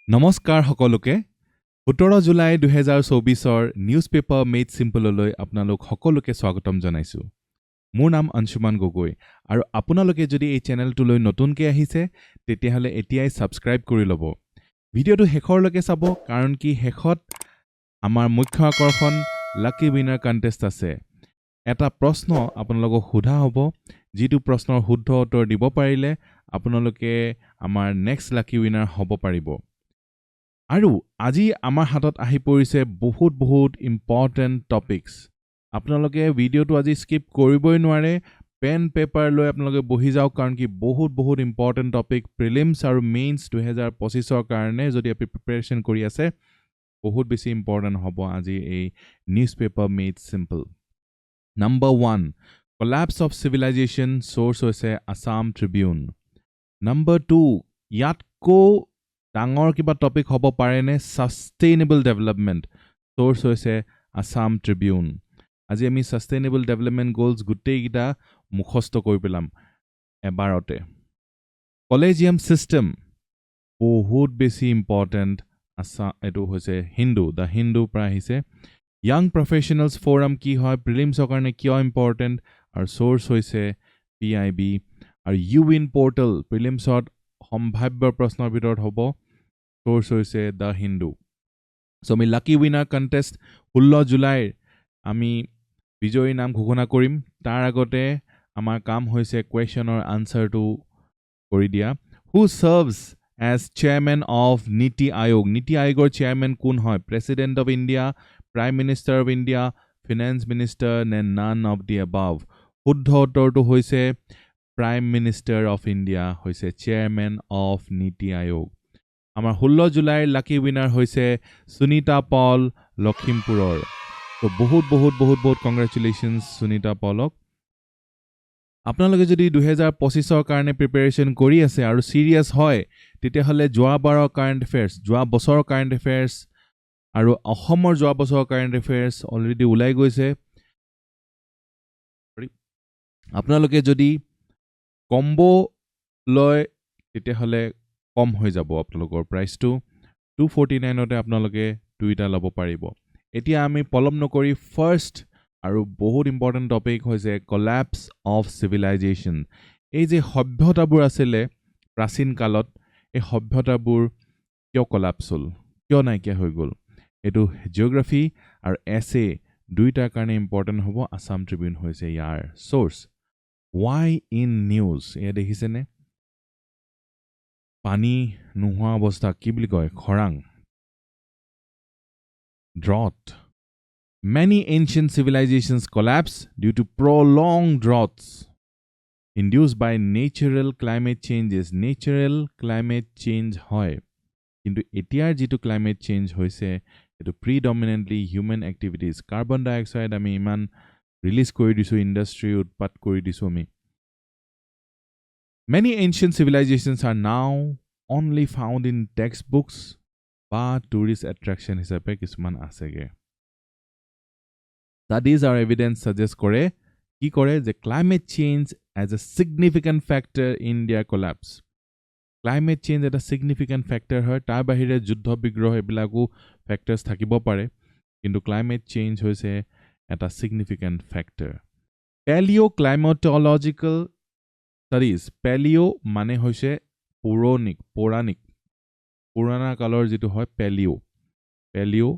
নমস্কাৰ সকলোকে 17 July 2024 news paper made সিম্পললৈ আপোনালোক সকলোকে স্বাগতম জনাইছো মোৰ নাম অংশুমান গগৈ আৰু আপোনালোকে যদি এই চেনেলটোলৈ নতুনকৈ আহিছে তেতিয়াহলে এতিয়াই সাবস্ক্ৰাইব কৰি ল'ব ভিডিঅটো শেষৰলৈকে চাব কাৰণ কি শেষত আমাৰ মুখ্য আকৰ্ষণ লাকি উইনাৰ কন্টেষ্ট আছে এটা প্ৰশ্ন আপোনালোকক সোধা হ'ব যিটো প্ৰশ্নৰ শুদ্ধ উত্তৰ দিব পাৰিলে আপোনালোকে আমাৰ নেক্সট লাকি উইনাৰ হ'ব পাৰিব আৰু আজি আমাৰ হাতত আহি পৰিছে বহুত ইম্পৰ্টেন্ট টপিকস আপোনালোকে ভিডিঅটো আজি স্কিপ কৰিবই নোৱাৰে পেন পেপাৰ লৈ আপোনালোকে বহি যাওক কাৰণ কি বহুত ইম্পৰ্টেন্ট টপিক প্ৰিলিমছ আৰু মেইনছ 2025 ৰ কাৰণে যদি আপুনি প্ৰিপাৰেচন কৰি আছে বহুত বেছি ইম্পৰ্টেন্ট হ'ব আজি এই news paper made simple Number 1 Collapse of Civilization source হৈছে Assam Tribune Number 2 ইয়াতকো ডাঙৰ কিবা টপিক হ'ব পাৰে নে সাস্টেইনেবল ডেভেলপমেন্ট সোৰ্স হৈছে আসাম ট্ৰিবিউন আজি আমি সাস্টেইনেবল ডেভেলপমেন্ট গোলস গুটেই গিটা মুখস্থ কৰি পেলাম এবাৰতে কলেজিয়াম সিস্টেম বহুত বেছি ইম্পৰ্টেন্ট এটো হৈছে হিন্দু দা হিন্দু পৰা আহিছে ইয়াং প্ৰফেশনালস ফোৰাম কি হয় প্ৰিলিমছৰ কাৰণে কিয় ইম্পৰ্টেন্ট আৰু সোৰ্স হৈছে পিআইবি আৰু ইউইন পোৰ্টেল প্ৰিলিমছত সম্ভাব্য প্ৰশ্নৰ ভিতৰত হ'ব সোৰ্স হৈছে দা হিন্দু সো আমি লাকি উইনাৰ কন্টেষ্ট 16 জুলাই আমি বিজয়ী নাম ঘোষণা কৰিম তাৰ আগতে আমাৰ কাম হৈছে কোৱেশ্চনৰ আনসাৰটো কৰি দিয়া হু সাৰ্ভস as chairman of নীতি আয়োগৰ চেয়াৰম্যান কোন হয় president of India prime minister of India finance minister নে নান অফ দি above শুদ্ধ উত্তৰটো হৈছে প্ৰাইম মিনিষ্টাৰ অফ ইন্ডিয়া হৈছে চেয়াৰম্যান অফ নীতি আয়োগ আমাৰ 16 জুলাইৰ লাকি উইনাৰ হৈছে সুনিতা পল লখিমপুৰৰ তো বহুত কংগ্ৰেচুলেশনস সুনিতা পলক আপোনালোকে যদি 2025 ৰ কাৰণে প্ৰিপাৰেচন কৰি আছে আৰু সিৰিয়াস হয় তেতিয়াহলে যোৱা বাৰৰ কাৰেন্ট এফেয়াৰ্স যোৱা বছৰৰ কাৰেন্ট এফেয়াৰ্স আৰু অসমৰ যোৱা বছৰৰ কাৰেন্ট এফেয়াৰ্স অলৰেডি ওলাই গৈছে আপোনালোকে যদি কম্বো লয় তেতিয়াহলে কম হৈ যাব আপোনালোকৰ প্ৰাইসটো 249 তে আপোনালোকে দুইটা ল'ব পাৰিব এতিয়া আমি পলম নকৰি ফাৰ্স্ট আৰু বহুত ইম্পৰ্টেন্ট টপিক হৈছে কলাপস অফ সিভিলাইজেশন এই যে সভ্যতাবোৰ আছিল প্ৰাচীন কালত এই সভ্যতাবোৰ কিয় কলাপস হ'ল কিয় নাইকিয়া হৈ গ'ল এটো জিওগ্ৰাফি আৰু এসএ দুইটাৰ কাৰণে ইম্পৰ্টেন্ট হ'ব আসাম ট্ৰিবিউন হৈছে ইয়াৰ সোৰ্স why in news এ দেখিছেনে পানী নোহোৱা অৱস্থা কি বুলি কয় খৰাং drought many ancient civilizations collapse due to prolonged droughts induced by natural climate change হয় কিন্তু এতিয়াৰ যেটো climate change হৈছে এটো predominantly human activities carbon dioxide আমি ইমান ৰিলিজ কৰি দিছো ইন্ডাষ্ট্ৰি উৎপাদ কৰি দিছো আমি Many ancient civilizations are now only found in textbooks বা tourist attraction হিচাপে কিছুমান আছেগে Studies or evidence suggest কৰে কি কৰে যে climate change as a significant factor in their collapse climate change এটা significant factor হয় তাৰ বাহিৰে যুদ্ধ বিগ্ৰহ এবিলাকো factors থাকিব পাৰে কিন্তু climate change হৈছে এটা significant factor Paleoclimatological studies paleo মানে হৈছে পৌৰাণিক পুৰণা কালৰ যেটো হয় paleo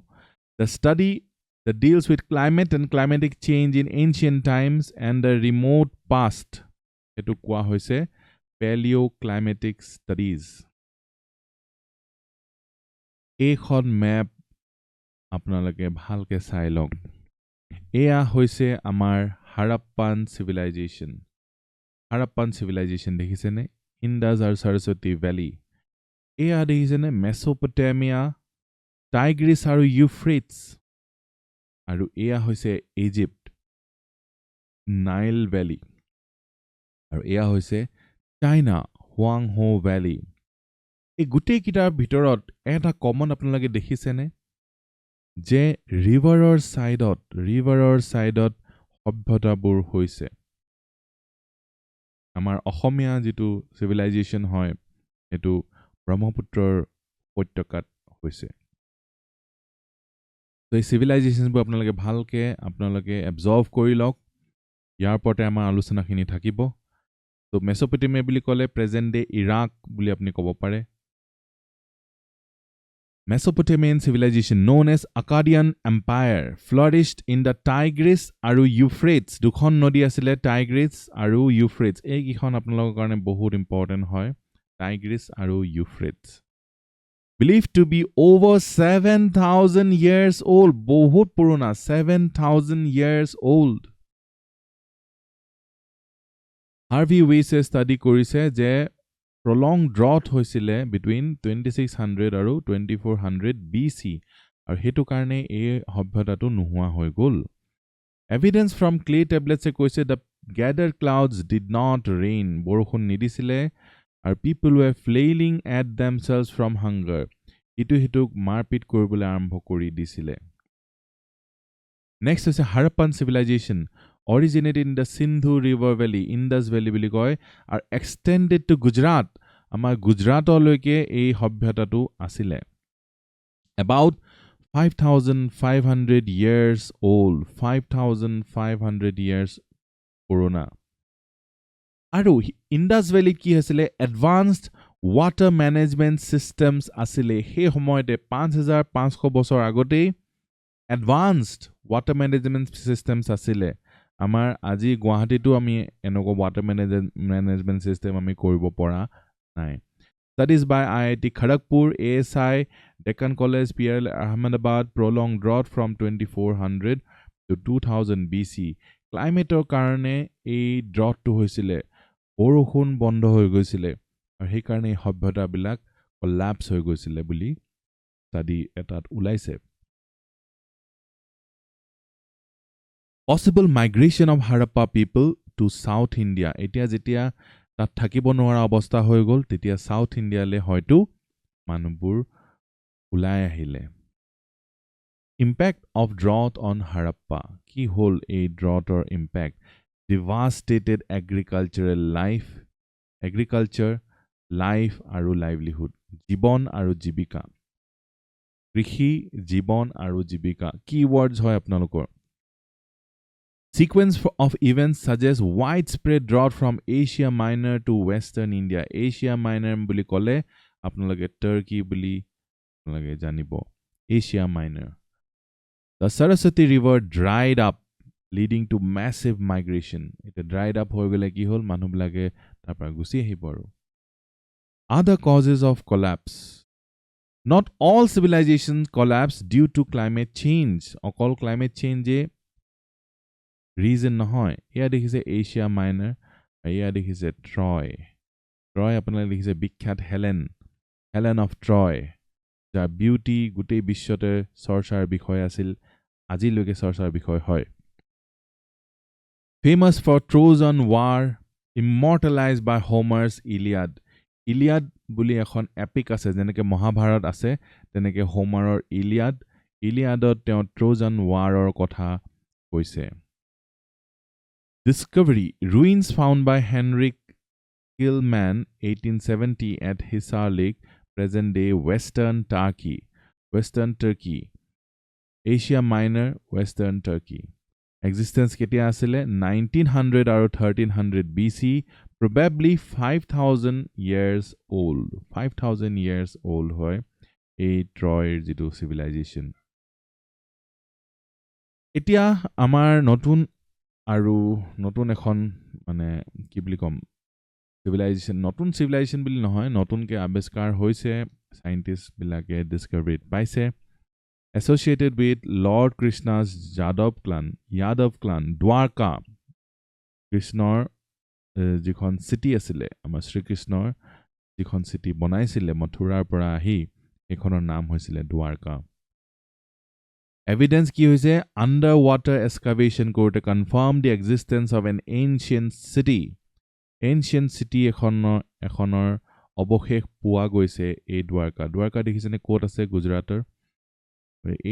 the study that deals with climate and climatic change in ancient times and the remote past এটো কোৱা হৈছে paleoclimatic studies এইখন মেপ আপোনালোকে ভালকে চাই লওক এয়া হৈছে আমাৰ হাৰাপ্পান civilization দেখিছেনে ইন্দাস আৰু সৰস্বতী ভ্যালি এয়া দেখিছেনে মেসোপটেমিয়া টাইগ্ৰিছ আৰু ইউফ্ৰেটছ আৰু এয়া হৈছে ইজিপ্ট নাইল ভ্যালি আৰু এয়া হৈছে চাইনা হুৱাংহো ভ্যালি এই গুটেই কিটাৰ ভিতৰত এটা কমন আপোনালোকে দেখিছেনে যে ৰিভাৰৰ সাইডত সভ্যতাবোৰ হৈছে আমাৰ অসমীয়া যেটো সিভিলাইজেশন হয় এটো ব্ৰহ্মপুত্ৰৰ উপত্যকাত হৈছে তো এই চিভিলাইজেশ্যনবোৰ আপোনালোকে এবজৰ্ভ কৰি লওক ইয়াৰ ওপৰতে আমাৰ আলোচনাখিনি থাকিব তো মেছ'পটেমিয়া বুলি ক'লে প্ৰেজেণ্ট ডে ইৰাক বুলি আপুনি ক'ব পাৰে Mesopotamian civilization known as Akkadian Empire flourished in the Tigris আৰু Euphrates দুখন নদী আছিলে Tigris আৰু Euphrates এই কিখন আপোনালোকৰ কাৰণে বহুত ইম্পৰ্টেন্ট হয় Tigris আৰু Euphrates believed to be over 7,000 years old বহুত পুৰণা 7,000 years old Harvey Weiss study কৰিছে যে prolonged drought হৈছিলে between 2600 আৰু 2400 BC আৰু হেতু কাৰণে এই সভ্যতাটো নোহোৱা হৈ গ'ল evidence from clay tablets কৈছে the gathered clouds did not rain বৰষুণ নিদিছিলে আৰু people were flailing at themselves from hunger ইটো হেতুক মাৰপিট কৰিবলৈ আৰম্ভ কৰি দিছিলে next হৈছে Harappan civilization originated in the Sindhu river valley Indus valley বুলি কয় আৰু extended to Gujarat আমাৰ গুজৰাটলৈকে এই সভ্যতাটো আছিলে about 5,500 years old 5,500 years পুৰণা আৰু ইণ্ডাছ ভেলী কি হৈছিলে এডভান্সড ৱাটাৰ মেনেজমেণ্ট চিষ্টেমছ আছিলে সেই সময়তে 5,500 বছৰ আগতেই এডভান্সড ৱাটাৰ মেনেজমেণ্ট চিষ্টেমছ আছিলে আমাৰ আজি গুৱাহাটীতো আমি এনেকুৱা ৱাটাৰ মেনেজমেণ্ট চিষ্টেম আমি কৰিব পৰা নাই Studies by IIT Kharagpur, ASI, Deccan College, PRL, Ahmedabad, prolonged drought from 2400 to 2000 BC. Climate কাৰণে এই ড্ৰটটো হৈছিলে বৰষুণ বন্ধ হৈ গৈছিলে আৰু সেই কাৰণে সভ্যতাবিলাক কলাপস হৈ গৈছিলে বুলি ষ্টাডি এটাত ওলাইছে Possible migration of Harappa people to South India. এতিয়া যেতিয়া তাত থাকিব নোৱাৰা অৱস্থা হৈ গ'ল তেতিয়া সাউথ ইণ্ডিয়ালে হয়তো মানুহবোৰ ওলাই আহিলে ইম্পেক্ট অফ ড্ৰট অন হাৰাপ্পা কি হ'ল এই ড্ৰটৰ ইম্পেক্ট ডিভাষ্টেটেড এগ্ৰিকালচাৰেল এগ্ৰিকালচাৰ লাইফ আৰু লাইভলিহুড জীৱন আৰু জীৱিকা কৃষি জীৱন আৰু জীৱিকা কি ৱৰ্ডছ হয় আপোনালোকৰ Sequence of events suggests widespread drought from Asia Minor to Western India. Asia Minor বুলি ক'লে আপোনালোকে Turkey বুলি আপোনালোকে জানিব Asia Minor. The Saraswati River dried up leading to massive migration. এটা dried up হৈ গ'লে কি হ'ল মানুহবিলাকে তাৰ পৰা গুচি আহিব আৰু Other causes of collapse. Not all civilizations collapse due to climate change. অকল climate change ৰিজন নহয় এয়া দেখিছে এছিয়া মাইনাৰ এয়া দেখিছে ট্ৰয় আপোনালোকে দেখিছে বিখ্যাত হেলেন অফ ট্ৰয় যাৰ বিউটি গোটেই বিশ্বতে চৰ্চাৰ বিষয় আছিল আজিলৈকে চৰ্চাৰ বিষয় হয় famous for Trojan war immortalised by Homer's Iliad বুলি এখন এপিক আছে যেনেকৈ মহাভাৰত আছে তেনেকৈ হোমাৰৰ ইলিয়াডত তেওঁ ট্ৰজন ৱাৰৰ কথা কৈছে Discovery ruins found by Henrik Killman 1870 at Hisar Lake present day Western Turkey Asia Minor Western Turkey existence ketia asile 1900 আৰু 1300 BC probably 5,000 years old hoy ei Troy jitu civilization etia amar আৰু নতুন এখন মানে কি বুলি কম নতুন civilisation বুলি নহয় নতুনকৈ আৱিষ্কাৰ হৈছে সাইন্টিষ্ট বিলাকে ডিস্কভাৰীত পাইছে associated with lord Krishna's Yadav clan Dwarka কৃষ্ণৰ যিখন চিটি আছিলে আমাৰ শ্ৰীকৃষ্ণৰ যিখন চিটি বনাইছিলে মথুৰাৰ পৰা আহি সেইখনৰ নাম হৈছিলে দ্বাৰকা Evidence কি হৈছে underwater excavation কৰোঁতে confirm the existence of an ancient city এখনৰ অৱশেষ পোৱা গৈছে এই দ্বাৰকা দেখিছেনে ক'ত আছে গুজৰাটৰ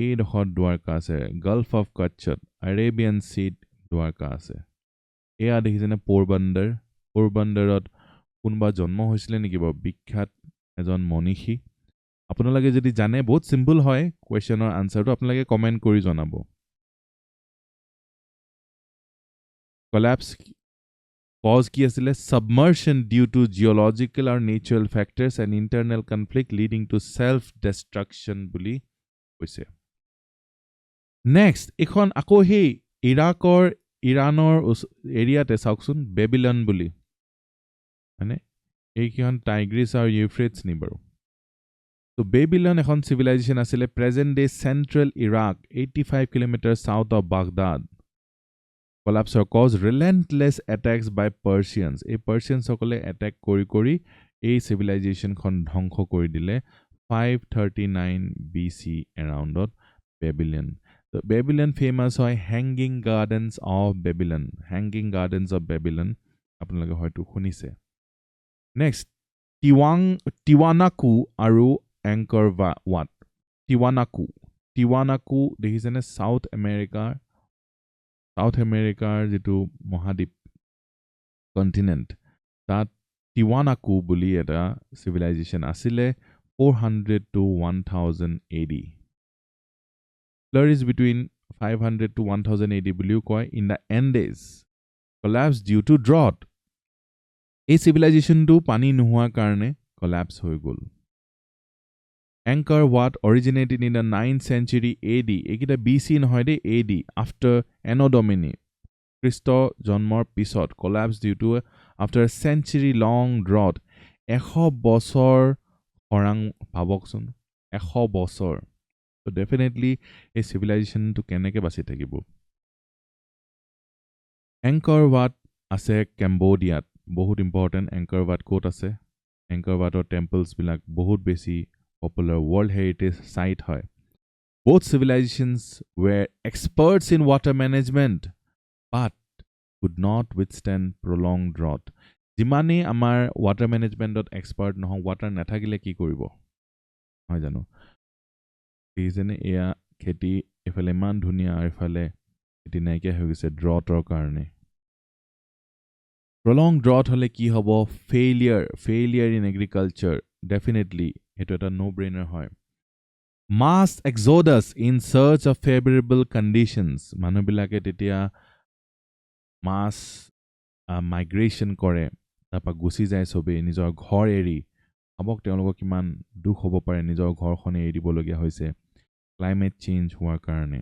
এই ডোখৰ দ্বাৰকা আছে গাল্ফ অফ কচ্ছত আৰেবিয়ান চিত দ্বাৰকা আছে এয়া দেখিছেনে পোৰবন্দৰত কোনোবা জন্ম হৈছিলে নেকি বাৰু বিখ্যাত এজন মনীষী আপোনালোকে যদি জানে বহুত সিম্পল হয় কোৱেশ্চনৰ আনসাৰটো আপোনালোকে কমেন্ট কৰি জনাব collapse cause কি আছিলে submersion due to geological or natural factors and internal conflict leading to self destruction বুলি কৈছে next এখন আকৌ হে ইৰাকৰ ইৰানৰ এৰিয়াতে চাওকচোন বেবিলন বুলি মানে এইখন টাইগ্ৰিছ আৰু ইউফ্ৰেটছ নি বাৰু তো বেবিলন এখন civilization আছিলে present day central Iraq 85 kilometers south of Baghdad collapse cause relentless attacks by Persians এই Persians সকলে attack কৰি এই civilization খন ধ্বংস কৰি দিলে 539 BC around Babylon so Babylon famous হয় hanging gardens of Babylon আপোনালোকে হয়তো শুনিছে next Tiwanaku আৰু Angkor Wat Tiwanaku দেখিছেনে সাউথ আমেৰিকাৰ যেটো মহাদ্বীপ কন্টিনেন্ট তাত Tiwanaku বুলি এটা civilization আছিলে 400 to 1000 AD flourished between 500 to 1000 AD বুলিও কয় in the Andes collapsed due to drought এই civilization টো পানী নোহোৱাৰ কাৰণে collapse হৈ গল Angkor Wat originated in the 9th century AD এইকিটা BC নহয় দে AD after Anno Domini Christ জন্মৰ পিছত collapsed due to after a century long drought 100 বছৰ খৰাং ভাবকচোন 100 বছৰ so definitely a civilization to কেনেকে বাচি থাকিব Angkor Wat আছে Cambodia বহুত important Angkor Wat ক'ত আছে Angkor Waতৰ temples বিলাক বহুত বেছি popular World Heritage Site হয় both civilizations were experts in water management but could not withstand prolonged drought যিমানে আমাৰ water managementত expert নহয় water নাথাকিলে কি কৰিব হয় জানো এইজনে এয়া খেতি এফালে মান ধুনিয়া আৰু এফালে খেতি নাইকিয়া হৈ গৈছে droughতৰ কাৰণে prolonged drought হলে কি হ'ব failure in agriculture definitely এটো এটা no brainer হয় mass exodus in search of favorable conditions মানুহবিলাকে তেতিয়া mass migration কৰে তাৰপা গুচি যায় সবে নিজৰ ঘৰ এৰি আবক তেওঁলোকক কিমান দুখ হ'ব পাৰে নিজৰ ঘৰখনে এৰি দিবলগীয়া হৈছে climate change হোৱাৰ কাৰণে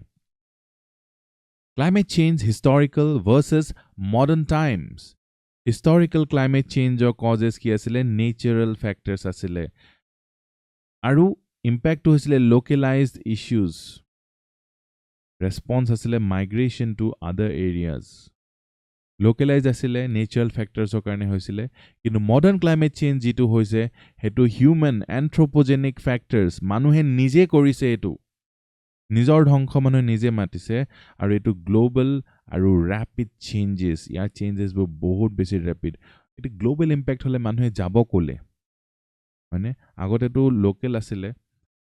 climate change historical versus modern times historical climate change causes কি আছিলে natural factors আছিলে আৰু impact হৈছিলে localized issues response আছিলে migration to other areas localized আছিলে natural factors কাৰণে হৈছিলে কিন্তু modern climate change যেটো হৈছে হেতু human anthropogenic factors মানুহে নিজে কৰিছে এটো নিজৰ ধ্বংস মানুহে নিজে মাতিছে আৰু এটো global আৰু rapid changes ইয়াৰ changes বহুত বেছি rapid এটো global impact হলে মানুহে যাব কোলে মানে আগতে তো লোকেল আছিলে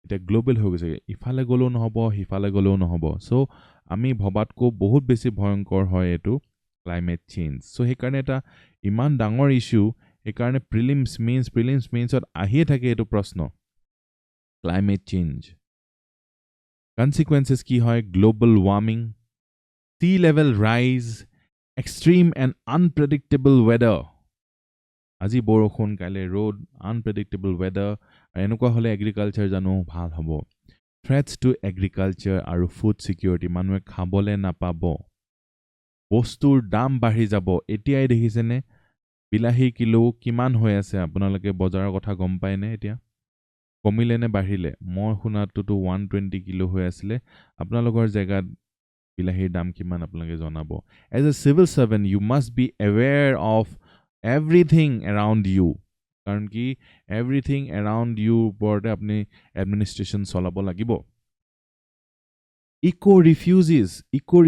এটা গ্লোবাল হৈ গৈছে ইফালে গলো নহব হিফালে গলো নহব সো আমি ভবাতকো বহুত বেছি ভয়ংকৰ হয় এটো ক্লাইমেট চেঞ্জ সো হে কাৰণে এটা ইমান ডাঙৰ ইস্যু হে কাৰণে প্ৰিলিমছ মেইনছত আহিয়ে থাকে এটো প্ৰশ্ন ক্লাইমেট চেঞ্জ consequences কি হয় global warming sea level rise extreme and unpredictable weather আজি বৰষুণ কাইলে ৰ'দ unpredictable weather এনেকুৱা হলে এগ্ৰিকালচাৰ জানো ভাল হ'ব threats to agriculture আৰু food security মানুহে খাবলে নাপাব বস্তুৰ দাম বাঢ়ি যাব এতিয়াই দেখিছেনে বিলাহী কিলো কিমান হৈ আছে আপোনালোকে বজাৰৰ কথা গম পায়নে এতিয়া কমিলে নে বাঢ়িলে মই শুনাটোতো 120 কিলো হৈ আছিল আপোনালোকৰ জায়গাত বিলাহীৰ দাম কিমান আপোনালোকে জনাব as a civil servant you must be aware of everything around you কাৰণ কি everything around you ওপৰতে আপুনি administration চলাব লাগিব eco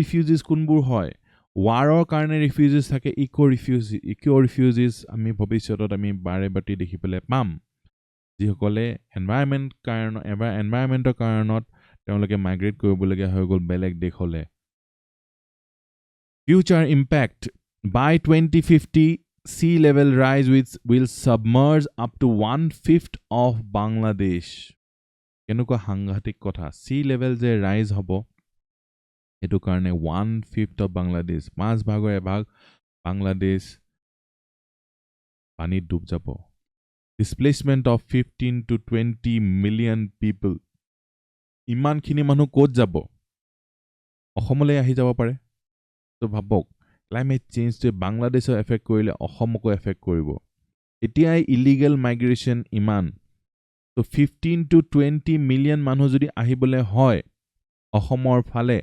refugees কোনবোৰ হয় ওয়াৰৰ কাৰণে refugees থাকে eco refugees আমি ভৱিষ্যতত আমি বাৰে বাটি দেখিবলৈ পাম যিসকলে এনভাইৰনমেন্টৰ কাৰণত তেওঁলোকে মাইগ্ৰেট কৰিবলগীয়া হৈ গ'ল বেলেগ দেশলে future impact by 2050 sea level rise will submerge up to 1/5 of Bangladesh কেনেকুৱা সাংঘাতিক কথা সি লেভেল যে ৰাইজ হ'ব এটো কাৰণে 1/5 অফ বাংলাদেশ 5 ভাগৰ এভাগ বাংলাদেশ পানীত ডুব যাব displacement of 15 to 20 million people ইমানখিনি মানুহ ক'ত যাব অসমলৈ আহি যাব পাৰে তো ভাবক ক্লাইমেট চেঞ্জটো বাংলাদেশৰ এফেক্ট কৰিলে অসমকো এফেক্ট কৰিব এতিয়া ইলিগেল মাইগ্ৰেচন ইমান তো 15 to 20 মিলিয়ন মানুহ যদি আহিবলৈ হয় অসমৰ ফালে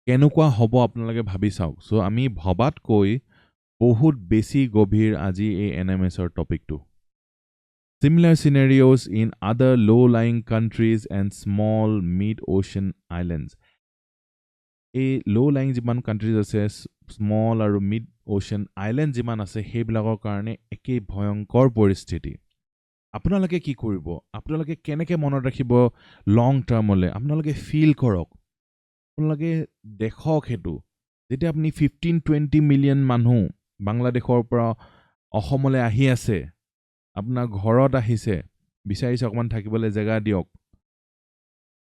কেনেকুৱা হ'ব আপোনালোকে ভাবি চাওক সো আমি ভবাতকৈ বহুত বেছি গভীৰ আজি এই এনএমএছৰ টপিকটো Similar scenarios in other low-lying countries and small mid-ocean islands. A low-lying যিমান countries আছে small আৰু mid-ocean island যিমান আছে সেইবিলাকৰ কাৰণে একেই ভয়ংকৰ পৰিস্থিতি আপোনালোকে কি কৰিব আপোনালোকে কেনেকৈ মনত ৰাখিব লং টাৰ্মলৈ আপোনালোকে ফিল কৰক আপোনালোকে দেখক হেতু যেতিয়া আপুনি 15-20 মিলিয়ন মানুহ বাংলাদেশৰ পৰা অসমলৈ আহি আছে আপোনাৰ ঘৰত আহিছে বিচাৰিছে অকমান থাকিবলৈ জায়গা দিয়ক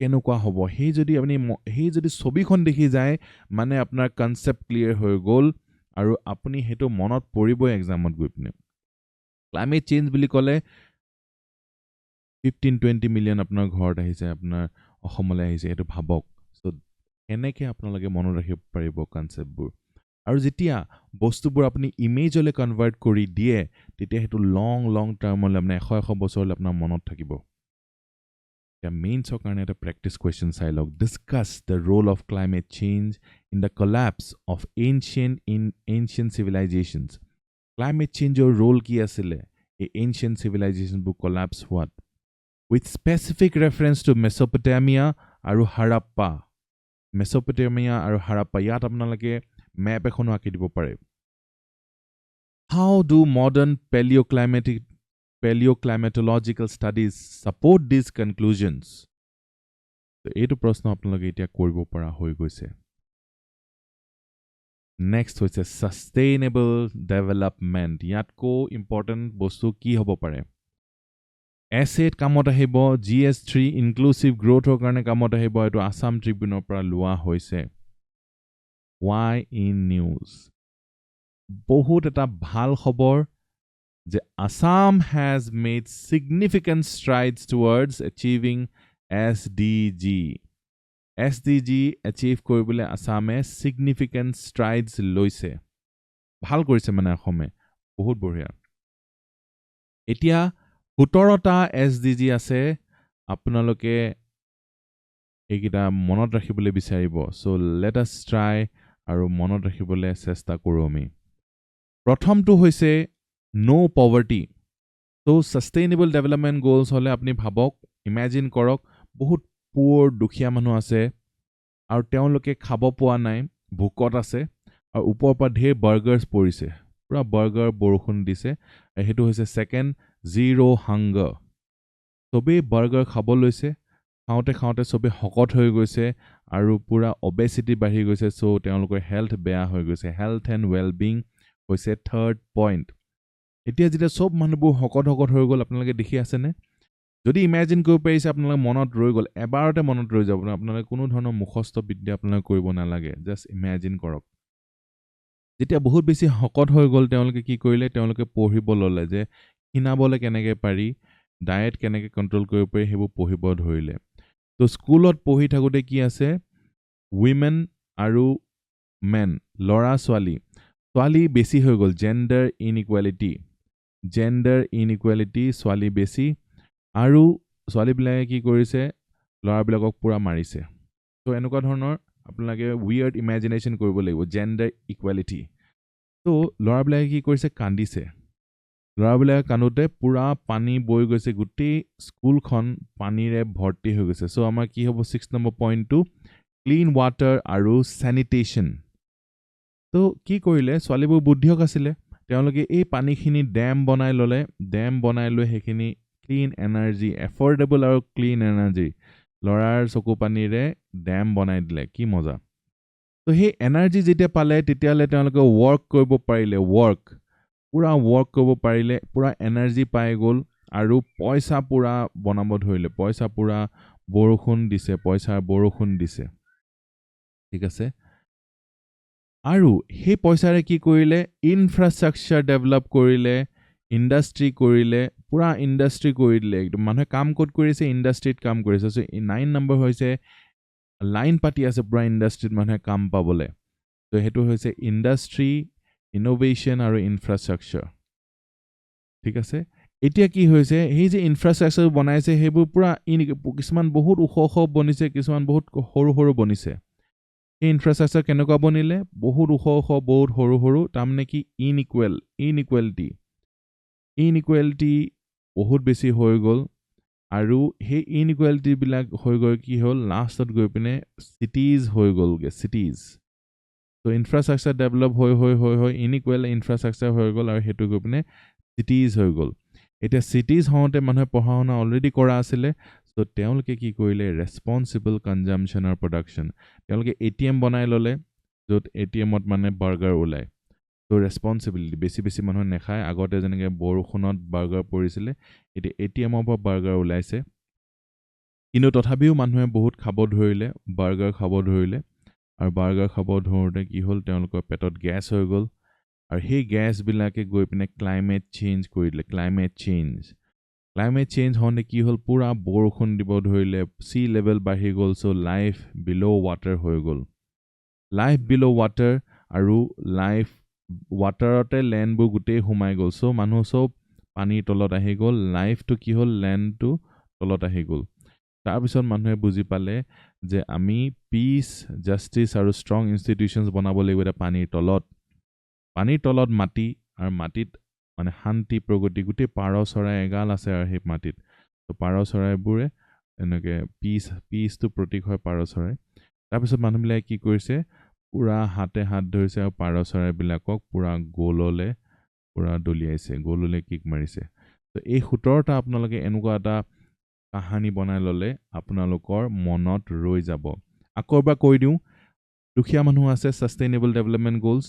কেনেকুৱা হ'ব সেই যদি ছবিখন দেখি যায় মানে আপোনাৰ কনসেপ্ট ক্লিয়াৰ হৈ গ'ল আৰু আপুনি হেতু মনত পৰিব এক্সামত গৈ পিনে ক্লাইমেট চেঞ্জ বুলি ক'লে 15-20 মিলিয়ন আপোনাৰ ঘৰত আহিছে আপোনাৰ অসমলৈ আহিছে এটো ভাবক সো এনেকৈ আপোনালোকে মনত ৰাখিব পাৰিব কনসেপ্টবোৰ আৰু যেতিয়া বস্তুবোৰ আপুনি ইমেজলৈ কনভাৰ্ট কৰি দিয়ে তেতিয়া হেতু লং টাৰ্মলৈ আপুনি 100 বছৰলৈ আপোনাৰ মনত থাকিব The mains কাৰণে এটা প্ৰেক্টিস কোৱেশ্চন চাই লওক discuss the role of climate change in the collapse of ancient civilizations climate change or role কি আছিলে এই ancient civilization বোৰ collapse হোৱাত with specific reference to Mesopotamia আৰু Harappa আৰু Harappa ইয়াত আপোনালোকে map এখনো আঁকি দিব পাৰে How do modern paleoclimatological studies support these conclusions? তো এইটো প্ৰশ্ন আপোনালোকে এতিয়া কৰিব পৰা হৈ গৈছে নেক্সট হৈছে sustainable development ইয়াতকো ইম্পৰ্টেন্ট বস্তু কি হ'ব পাৰে এছেট কামত আহিব GS3 ইনক্লুসিভ গ্ৰোথৰ কাৰণে কামত আহিব এটো আসাম ট্ৰিবিউনৰ পৰা লোৱা হৈছে Why in news বহুত এটা ভাল খবৰ যে Assam has made significant strides towards achieving SDG achieve কৰিবলৈ আসামে significant strides লৈছে ভাল কৰিছে মানে অসমে বহুত বঢ়িয়া এতিয়া 17টা SDG আছে আপোনালোকে এইকিটা মনত ৰাখিবলৈ বিচাৰিব সো let us try আৰু মনত ৰাখিবলৈ চেষ্টা কৰো আমি প্ৰথমটো হৈছে no poverty so sustainable development goals হলে আপুনি ভাবক ইমাজিন কৰক বহুত পুৰ দুখীয়া মানুহ আছে আৰু তেওঁলোকে খাব পোৱা নাই ভুকত আছে আৰু ওপৰৰ পৰা ঢেৰ বাৰ্গাৰছ পৰিছে পুৰা বাৰ্গাৰ বৰষুণ দিছে হেতু হৈছে সেকেন্ড জিৰো হাংগাৰ সবে বাৰ্গাৰ খাব লৈছে খাওঁতে সবে হকত হৈ গৈছে আৰু পুৰা অবেসিটি বাঢ়ি গৈছে সো তেওঁলোকৰ হেলথ বেয়া হৈ গৈছে হেলথ এণ্ড ৱেল বিং হৈছে থাৰ্ড পইণ্ট এতিয়া যেতিয়া সব মানুহবোৰ হকত হৈ গ'ল আপোনালোকে দেখি আছেনে যদি ইমাজিন কৰিব পাৰিছে আপোনালোকৰ মনত ৰৈ গ'ল এবাৰতে মনত ৰৈ যাব আপোনালোকে কোনো ধৰণৰ মুখস্থ বিদ্যা আপোনালোকে কৰিব নালাগে জাস্ট ইমাজিন কৰক যেতিয়া বহুত বেছি হকত হৈ গ'ল তেওঁলোকে কি কৰিলে তেওঁলোকে পঢ়িব ললে যে কিনাবলৈ কেনেকৈ পাৰি ডায়েট কেনেকৈ কন্ট্ৰোল কৰিব পাৰি হেবু পঢ়িব ধৰিলে তো স্কুলত পঢ়ি থাকোতে কি আছে উইমেন আৰু মেন লৰা ছোৱালী বেছি হৈ গ'ল জেন্ডাৰ ইনইকুৱেলিটি ছোৱালী বেছি আৰু ছোৱালীবিলাকে কি কৰিছে লৰাবিলাকক পুৰা মাৰিছে তো এনেকুৱা ধৰণৰ আপোনালোকে উইয়াৰ্ড ইমাজিনেশ্যন কৰিব লাগিব জেন্ডাৰ ইকুৱেলিটি তো লৰাবিলাকে কি কৰিছে কান্দিছে লৰাবিলাকে কান্দোতে পুৰা পানী বৈ গৈছে গোটেই স্কুলখন পানীৰে ভৰ্তি হৈ গৈছে সো আমাৰ কি হ'ব 6 নম্বৰ পইণ্টটো ক্লিন ৱাটাৰ আৰু স্যানিটেশ্যন তো কি কৰিলে ছোৱালীবোৰ বুদ্ধিয়ক আছিলে তেওঁলোকে এই পানীখিনি ড্যাম বনাই লৈ হেখিনি ক্লিন এনাৰ্জি এফৰ্ডেবল আৰু ক্লিন এনাৰ্জি লৰাৰ চকু পানীৰে ড্যাম বনাই দিলে কি মজা তো সেই এনাৰ্জি যেতিয়া পালে তেতিয়ালে তেওঁলোকে ওয়াৰ্ক কৰিব পাৰিলে পুৰা এনাৰ্জি পাই গ'ল আৰু পইচা পুৰা বনাব ধৰিলে পইচা পুৰা বৰষুণ দিছে পইচাৰ বৰষুণ দিছে ঠিক আছে আৰু সেই পইচাৰে কি কৰিলে ইনফ্ৰাষ্ট্ৰাকচাৰ ডেভেলপ কৰিলে ইণ্ডাষ্ট্ৰি কৰিলে পুৰা ইণ্ডাষ্ট্ৰি কৰি দিলে একদম মানুহে কাম ক'ত কৰিছে ইণ্ডাষ্ট্ৰিত কাম কৰিছে সো 9 নম্বৰ হৈছে লাইন পাতি আছে পুৰা ইণ্ডাষ্ট্ৰিত মানুহে কাম পাবলে তো হেতু হৈছে ইণ্ডাষ্ট্ৰি ইনোভেশন আৰু ইনফ্ৰাষ্ট্ৰাকচাৰ ঠিক আছে এতিয়া কি হৈছে এই যে ইনফ্ৰাষ্ট্ৰাকচাৰ বনাইছে হেবু পুৰা কিছুমান বহুত ওখ বনিছে কিছুমান বহুত সৰু বনিছে এই ইনফ্ৰাষ্ট্ৰাকচাৰ কেনেকুৱা বনিলে বহুত ওখ বহুত সৰু তাৰমানে কি ইনইকুৱেলিটি বহুত বেছি হৈ গ'ল আৰু সেই ইনইকুৱেলিটি বিলাক হৈ গৈ কি হ'ল লাষ্টত গৈ পিনে চিটিজ হৈ গ'লগে চিটিজ তো ইনফ্ৰাষ্ট্ৰাকচাৰ ডেভেলপ হৈ ইনইকুৱেল ইনফ্ৰাষ্ট্ৰাকচাৰ হৈ গ'ল আৰু হেতু গৈ পিনে চিটিজ হৈ গ'ল এতিয়া চিটিজ হওঁতে মানুহে পঢ়া শুনা অলৰেডি কৰা আছিলে তো তেওঁলোকে কি কৰিলে ৰেসপন্সিবল কনজাম্পশন আৰু প্ৰডাকশন তেওঁলোকে এটিএম বনাই ললে য'ত এটিএমত মানে বাৰ্গাৰ ওলাই তো ৰেসপন্সিবিলিটি বেছি মানুহে নেখায় আগতে যেনেকৈ বৰষুণত বাৰ্গাৰ পৰিছিলে এতিয়া এটিএমৰ পৰা বাৰ্গাৰ ওলাইছে কিন্তু তথাপিও মানুহে বহুত খাব ধৰিলে বাৰ্গাৰ খাব ধৰিলে আৰু বাৰ্গাৰ খাব ধৰোঁতে কি হ'ল তেওঁলোকৰ পেটত গেছ হৈ গ'ল আৰু সেই গেছবিলাকে গৈ পিনে ক্লাইমেট চেঞ্জ কৰি দিলে ক্লাইমেট চেঞ্জ হওঁতে কি হ'ল পুৰা বৰষুণ দিব ধৰিলে সি লেভেল বাঢ়ি গ'ল চ' লাইফ বিল' ৱাটাৰ হৈ গ'ল লাইফ বিল' ৱাটাৰ আৰু লাইফ ৱাটাৰতে লেণ্ডবোৰ গোটেই সোমাই গ'ল চ' মানুহ চব পানীৰ তলত আহি গ'ল লাইফটো কি হ'ল লেণ্ডটো তলত আহি গ'ল তাৰপিছত মানুহে বুজি পালে যে আমি পিচ জাষ্টিচ আৰু ষ্ট্ৰং ইনষ্টিটিউশ্যনছ বনাব লাগিব এটা পানীৰ তলত মাটি আৰু মাটিত মানে শান্তি প্ৰগতি গোটেই পাৰ চৰাই এগাল আছে আৰু সেই মাটিত তো পাৰ চৰাইবোৰে এনেকৈ পিচটো প্ৰতীক হয় পাৰ চৰাই তাৰপিছত মানুহবিলাকে কি কৰিছে পুৰা হাতে হাত ধৰিছে আৰু পাৰ চৰাইবিলাকক পুৰা গ'ললে পুৰা দলিয়াইছে গ'ললে কিক মাৰিছে তো এই 17টা আপোনালোকে এনেকুৱা এটা কাহানী বনাই ল'লে আপোনালোকৰ মনত ৰৈ যাব আকৌ এবাৰ কৈ দিওঁ দুখীয়া মানুহ আছে সাষ্টেইনেবল ডেভেলপমেণ্ট গ'লছ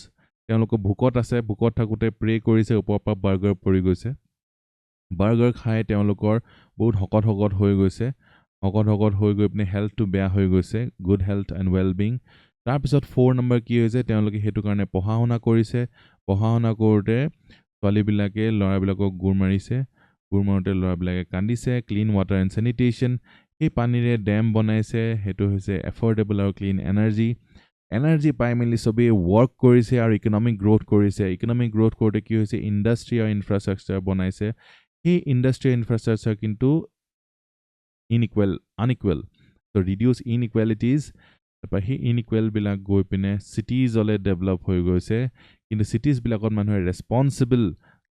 তেওঁলোক ভোকত আছে ভোকত থাকোঁতে প্ৰে কৰিছে ওপৰৰ পৰা বাৰ্গাৰ পৰি গৈছে বাৰ্গাৰ খাই তেওঁলোকৰ বহুত শকত হৈ গৈছে শকত হৈ গৈ পিনে হেল্থটো বেয়া হৈ গৈছে good health and well being তাৰপিছত 4 নম্বৰ কি হৈছে তেওঁলোকে সেইটো কাৰণে পঢ়া শুনা কৰিছে পঢ়া শুনা কৰোঁতে ছোৱালীবিলাকে ল'ৰাবিলাকক গুৰ মাৰোঁতে ল'ৰাবিলাকে কান্দিছে ক্লিন ৱাটাৰ এণ্ড চেনিটেশ্যন সেই পানীৰে ডেম বনাইছে সেইটো হৈছে এফৰ্ডেবল আৰু ক্লিন এনাৰ্জি পাই মেলি চবেই ৱৰ্ক কৰিছে আৰু ইকনমিক গ্ৰোথ কৰিছে ইকনমিক গ্ৰোথ কৰোঁতে কি হৈছে ইণ্ডাষ্ট্ৰি আৰু ইনফ্ৰাষ্ট্ৰাকচাৰ বনাইছে সেই ইণ্ডাষ্ট্ৰি ইনফ্ৰাষ্ট্ৰাকচাৰ কিন্তু আনইকুৱেল তো ৰিডিউচ ইনইকুৱেলিটিজ তাৰপৰা সেই ইনইকুৱেলবিলাক গৈ পিনে চিটিজলৈ ডেভেলপ হৈ গৈছে কিন্তু চিটিজবিলাকত মানুহে ৰেসপন্সিবল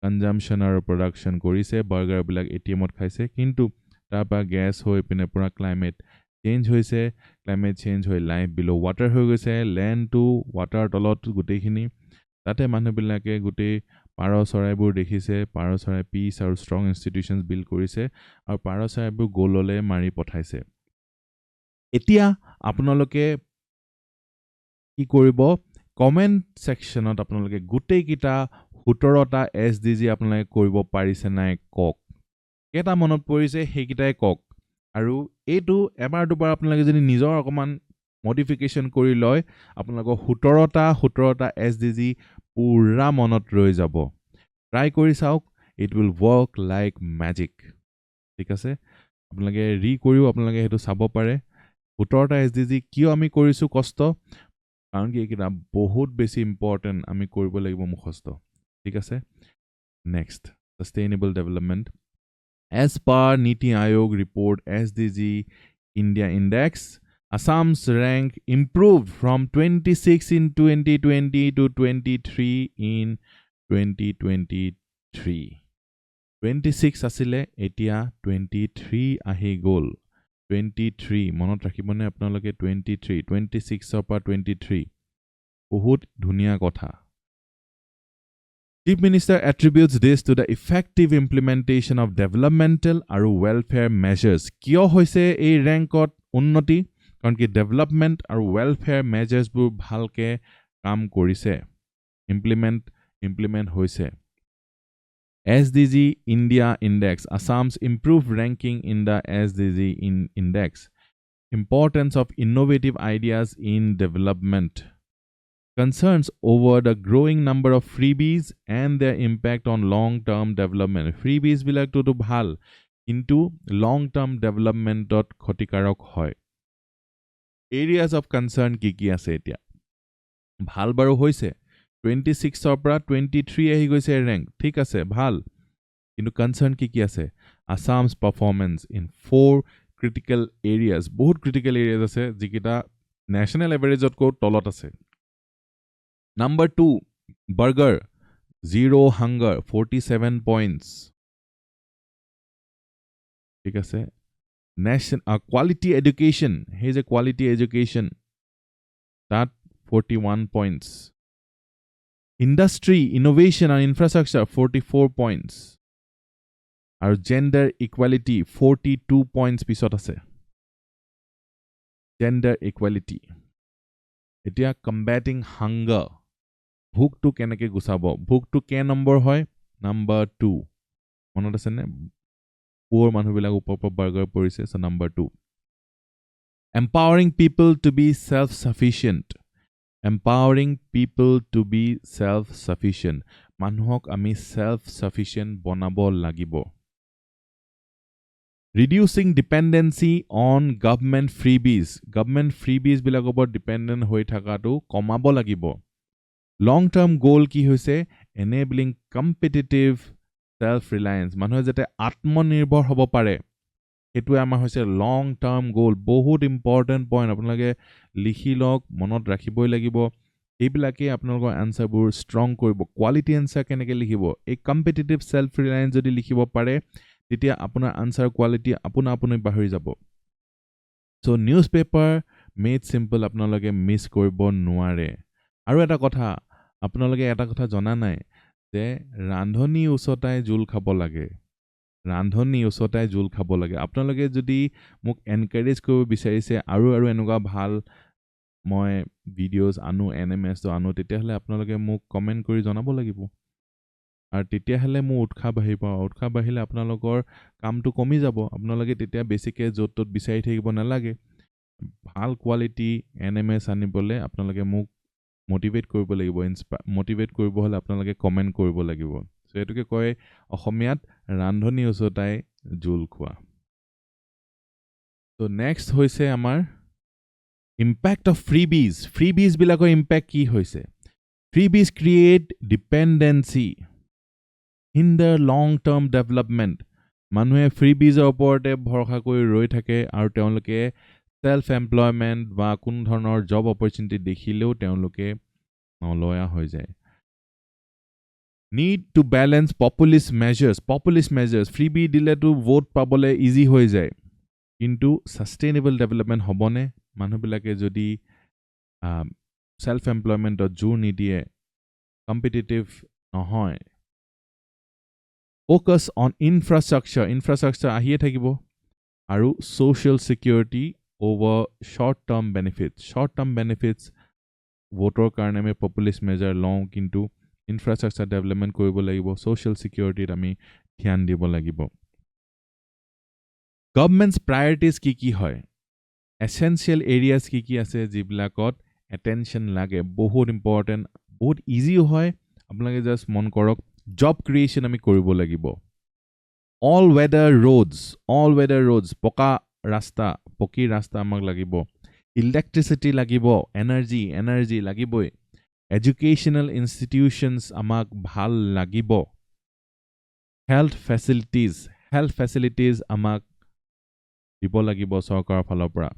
কনজাম্পশ্যন আৰু প্ৰডাকশ্যন কৰিছে বাৰ্গাৰবিলাক এটিএমত খাইছে কিন্তু তাৰপৰা গেছ হৈ পিনে পুৰা ক্লাইমেট চেঞ্জ হৈছে ক্লাইমেট চেঞ্জ হৈ লাইফ বিল' ৱাটাৰ হৈ গৈছে লেণ্ডটো ৱাটাৰ তলত গোটেইখিনি তাতে মানুহবিলাকে গোটেই পাৰ চৰাইবোৰ দেখিছে পাৰ চৰাই পিচ আৰু ষ্ট্ৰং ইনষ্টিটিউশ্যনছ বিল্ড কৰিছে আৰু পাৰ চৰাইবোৰ গ'ললৈ মাৰি পঠাইছে এতিয়া আপোনালোকে কি কৰিব কমেণ্ট ছেকশ্যনত আপোনালোকে গোটেইকেইটা 17টা SDG আপোনালোকে কৰিব পাৰিছে নাই কওক কেইটা মনত পৰিছে সেইকেইটাই কওক আৰু এইটো এবাৰ দুবাৰ আপোনালোকে যদি নিজৰ অকণমান মডিফিকেশ্যন কৰি লয় আপোনালোকৰ 17টা SDG পুৰা মনত ৰৈ যাব ট্ৰাই কৰি চাওক it will work like magic ঠিক আছে আপোনালোকে কৰিও আপোনালোকে সেইটো চাব পাৰে 17টা SDG কিয় আমি কৰিছোঁ কষ্ট কাৰণ কি এইকেইটা বহুত বেছি ইম্পৰ্টেণ্ট আমি কৰিব লাগিব মুখস্থ ঠিক আছে next sustainable development As per Niti Aayog report SDG India Index, Assam's rank improved from 26 in 2020 to 23 in 2023. 26 asile etia 23 ahi gol 23 monot rakhibone apnaloke 26 or 23 বহুত ধুনিয়া কথা Chief Minister attributes this to the effective implementation of developmental and welfare measures. Kiyo hoise ei rankot unnoti karon ki development and welfare measures bur bhalke kaam korise implement hoise SDG India Index, Assam's improved ranking in the SDG Index. Importance of innovative ideas in development. Concerns over the growing number of freebies and their impact on long-term development. Freebies bilak to bhal, into long-term development khotikarok hoy. Areas of concern ki ase etia. Bhal baru hoise. 26 or 23 ahi goise rank. Thik ase, bhal. Into concern ki ase. Assam's performance in 4 critical areas. Bahut critical areas ase, jikita national average ko tolot ase. Number 2, burger, zero hunger, 47 points. ঠিক আছে. Quality education, here's a quality education, that 41 points. Industry, innovation and infrastructure, 44 points. Our gender equality, 42 points pisot ase. Gender equality. Etia combating hunger. ভোকটো কেনেকে গুছাব ভোকটো কে number হয় number 2 মনত আছে নে পোৰ মানুহবিলাক ওপৰ বাৰ্গাৰ পৰিছে so number 2 empowering people to be self sufficient মানুহক আমি self sufficient বনাব লাগিব reducing dependency on government freebies বিলাকৰ ওপৰত dependent হৈ থাকাটো কমাব লাগিব long-term goal ki hoise enabling competitive self-reliance. Manhoe jate atmanirbhor hobo pare. Etu amar hoise long-term goal. Bahut important point. Apnalage likhi lok, monot rakhiboi lagibo. Eibilake apnalogor answer bur strong koribo. Quality answer keneke likhibo. A competitive self-reliance jodi likhibo pare, titia apunar answer quality apuna bahuri jabo. So newspaper made simple apnalage miss koribo nuare. আৰু এটা কথা আপোনালোকে এটা কথা জনা নাই যে ৰান্ধনী উচতাই জুল খাব লাগে আপোনালোকে যদি মোক এনকাৰেজ কৰিব বিচাৰিছে আৰু এনেকুৱা ভাল মই ভিডিওজ আনো এনএমএছ তো আনো তেতিয়াহলে আপোনালোকে মোক কমেন্ট কৰি জনাব লাগিব আৰু তেতিয়াহলে মই উৎসাহ বাঢ়িলে আপোনালোকৰ কামটো কমি যাব আপোনালোকে তেতিয়া বেছিকে য'ত বিচাৰি থাকিব নালাগে ভাল কোৱালিটি এনএমএছ আনিবলে আপোনালোকে মোক motivate কৰিব লাগিব motivate কৰিব হলে আপোনালোকে কমেন্ট কৰিব লাগিব সো এটোকে কয় অসমীয়াত ৰান্ধনী উচতাই জুল খোৱা সো নেক্সট হৈছে আমাৰ impact of freebies বিলাকৰ impact কি হৈছে freebies create dependency hinder long term development মানুহে freebies ওপৰতে ভৰসা কৰি ৰৈ থাকে আৰু তেওঁলোকে self employment বা কোন ধৰণৰ job opportunity দেখিলেও তেওঁলোকে নলয়া হৈ যায় need to balance populist measures freebie দিলে তো vote পাবলে easy হৈ যায় কিন্তু sustainable development হবনে মানুহবিলাকে যদি self employment জোৰ নিদিয়ে competitive নহয় focus on infrastructure আহিয়ে থাকিব আৰু social security over short-term benefits voter karne me populist measure long kintu infrastructure development koribo lagibo social security ami dhyan dibo lagibo government's priorities ki hoy essential areas ki ase jiblakot attention lage bahut important bahut easy hoy apnalage just mon korok job creation ami koribo lagibo all weather roads poki rasta amak lagibo electricity lagibo energy lagiboi educational institutions amak bhal lagibo health facilities amak dibo lagibo sarkar phalor pora